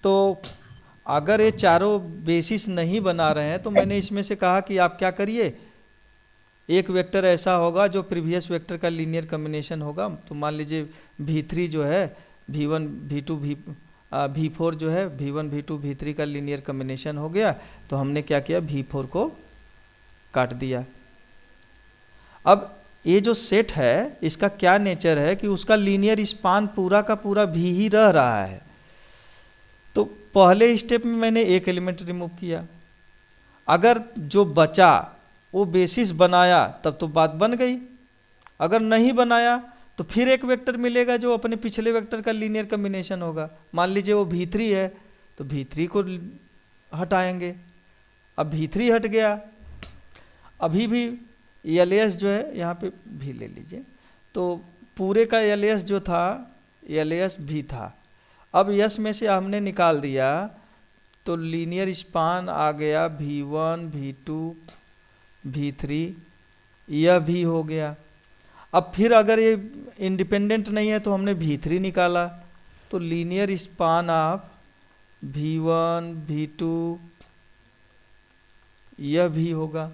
तो अगर ये चारों बेसिस नहीं बना रहे हैं तो मैंने इसमें से कहा कि आप क्या करिए, एक वेक्टर ऐसा होगा जो प्रीवियस वेक्टर का लीनियर कॉम्बिनेशन होगा। तो मान लीजिए V3 जो है V1 V2 V4 जो है V1 V2 V3 का लीनियर कॉम्बिनेशन हो गया। तो हमने क्या किया, V4 को काट दिया। अब ये जो सेट है इसका क्या नेचर है कि उसका लीनियर स्पान पूरा का पूरा भी ही रह रहा है। तो पहले स्टेप में मैंने एक एलिमेंट रिमूव किया, अगर जो बचा वो बेसिस बनाया तब तो बात बन गई। अगर नहीं बनाया तो फिर एक वेक्टर मिलेगा जो अपने पिछले वेक्टर का लीनियर कॉम्बिनेशन होगा। मान लीजिए वो V3 है तो V3 को हटाएंगे। अब V3 हट गया, अभी भी LS जो है यहाँ पे भी ले लीजिए, तो पूरे का LS जो था LS भी था। अब यस में से हमने निकाल दिया तो लीनियर स्पान आ गया V1 V2 V3, यह भी हो गया। अब फिर अगर ये इंडिपेंडेंट नहीं है तो हमने V3 निकाला, तो linear span of V1 V2 यह भी होगा।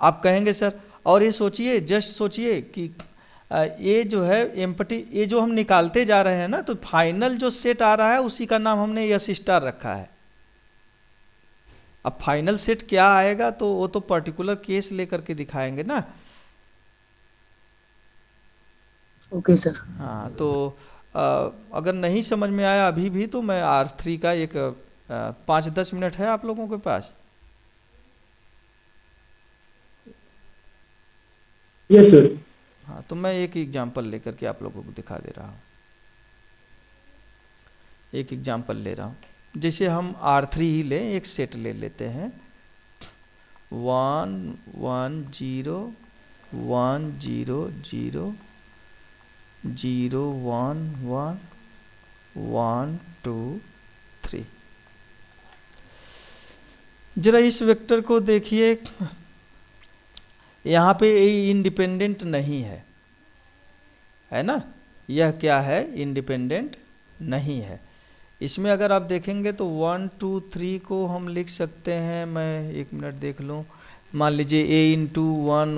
आप कहेंगे सर, और ये सोचिए, जस्ट सोचिए कि ये जो है एम्पटी, ये जो हम निकालते जा रहे हैं ना, तो फाइनल जो सेट आ रहा है उसी का नाम हमने यस स्टार रखा है। अब फाइनल सेट क्या आएगा तो वो तो पर्टिकुलर केस लेकर के दिखाएंगे ना। Okay sir. हाँ, तो अगर नहीं समझ में आया अभी भी तो मैं R3 का एक 5-10 मिनट है आप लोगों के पास? Yes sir. हाँ, तो मैं एक एग्जांपल लेकर के आप लोगों को दिखा दे रहा हूँ। एक एग्जांपल ले रहा हूँ, जैसे हम R3 ही लें, एक सेट ले लेते हैं 1 1 0 1 0 0 0 1 1 1 2 3। जरा इस वेक्टर को देखिए, यहाँ पे ये इंडिपेंडेंट नहीं है ना। यह क्या है, इंडिपेंडेंट नहीं है। इसमें अगर आप देखेंगे तो 1 2 3 को हम लिख सकते हैं, मैं एक मिनट देख लूँ। मान लीजिए A into 1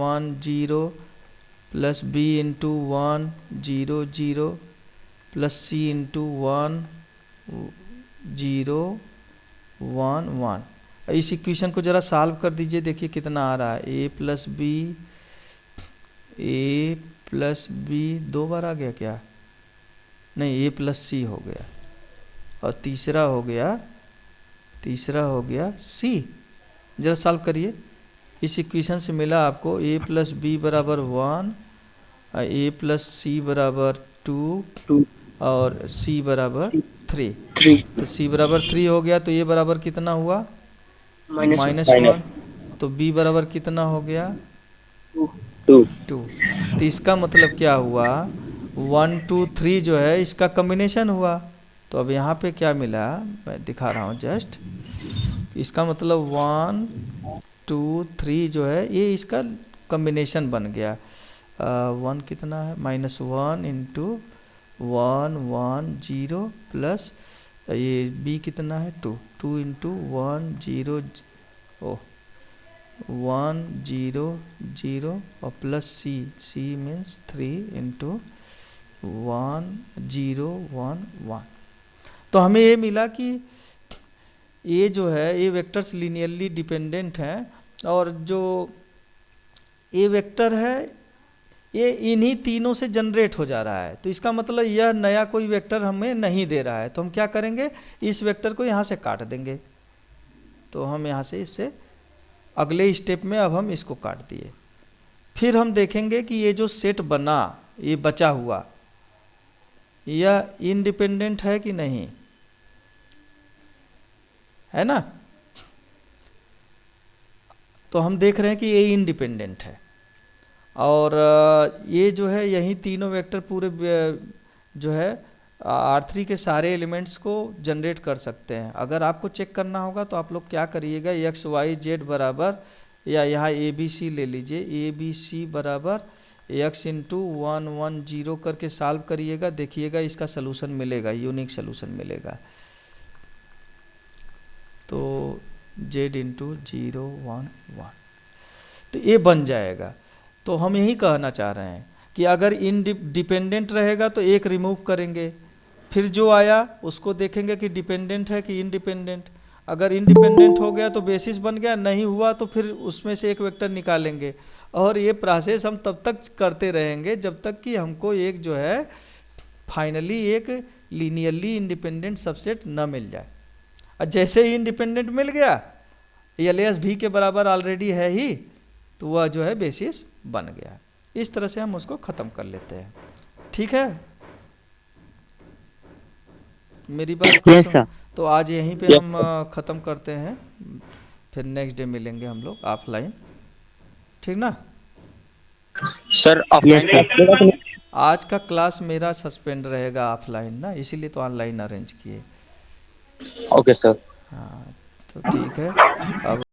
1 0 plus B into 1 0 0 plus C into 1 0 1 1। इस इक्वेशन को जरा सॉल्व कर दीजिए, देखिए कितना आ रहा है। A प्लस बी 2 बार आ गया क्या? नहीं, A प्लस C हो गया, और तीसरा हो गया C। जरा सॉल्व करिए। इस इक्वेशन से मिला आपको A प्लस बी बराबर 1 ए प्लस सी बराबर 2 2 और सी बराबर 3। 3 तो सी बराबर 3 हो गया, तो ये बराबर कितना हुआ? -1 -1। तो बी बराबर कितना हो गया? 2 2। तो इसका मतलब क्या हुआ? 1 2 3 जो है इसका कॉम्बिनेशन हुआ। तो अब यहाँ पे क्या मिला, मैं दिखा रहा हूँ जस्ट। इसका मतलब 1 2 3 जो है ये इसका कॉम्बिनेशन बन गया। 1 कितना है? -1 इंटू 1 1 0 प्लस ये बी कितना है? 2 2 इंटू 1 0 ओ 1 0 0 और प्लस सी मीन्स 3 इंटू 1 0 1 1। तो हमें ये मिला कि ये जो है ये वेक्टर्स लीनियरली डिपेंडेंट हैं, और जो ये वेक्टर है ये इन्हीं तीनों से जनरेट हो जा रहा है। तो इसका मतलब यह नया कोई वेक्टर हमें नहीं दे रहा है। तो हम क्या करेंगे, इस वेक्टर को यहाँ से काट देंगे। तो हम यहाँ से इससे अगले स्टेप में अब हम इसको काट दिए। फिर हम देखेंगे कि ये जो सेट बना, ये बचा हुआ, यह इंडिपेंडेंट है कि नहीं, है ना? तो हम देख रहे हैं कि ये इंडिपेंडेंट है। और ये जो है यही तीनों वेक्टर पूरे जो है R3 के सारे एलिमेंट्स को जनरेट कर सकते हैं। अगर आपको चेक करना होगा तो आप लोग क्या करिएगा, एक्स वाई जेड बराबर, या यहाँ ए बी सी ले लीजिए, ए बी सी बराबर x इंटू 1 1 0 करके सॉल्व करिएगा, देखिएगा इसका सलूशन मिलेगा, यूनिक सलूशन मिलेगा। तो z इंटू 0 1 1 तो ये बन जाएगा। तो हम यही कहना चाह रहे हैं कि अगर इंडिपेंडेंट रहेगा तो एक रिमूव करेंगे, फिर जो आया उसको देखेंगे कि डिपेंडेंट है कि इंडिपेंडेंट। अगर इंडिपेंडेंट हो गया तो बेसिस बन गया, नहीं हुआ तो फिर उसमें से एक वेक्टर निकालेंगे। और ये प्रोसेस हम तब तक करते रहेंगे जब तक कि हमको एक जो है फाइनली एक लीनियरली इंडिपेंडेंट सबसेट न मिल जाए। और जैसे ही इंडिपेंडेंट मिल गया, एलियास भी के बराबर ऑलरेडी है ही, तो वह जो है बेसिस बन गया। इस तरह से हम उसको ख़त्म कर लेते हैं। ठीक है, मेरी बात को Yes, sir. तो आज यहीं पे हम ख़त्म करते हैं, फिर नेक्स्ट डे मिलेंगे हम लोग ऑफलाइन, ठीक ना? Sir Yes, sir. आज का क्लास मेरा सस्पेंड रहेगा ऑफलाइन ना, इसीलिए तो ऑनलाइन अरेंज किए। Okay sir. हाँ, तो ठीक है। अब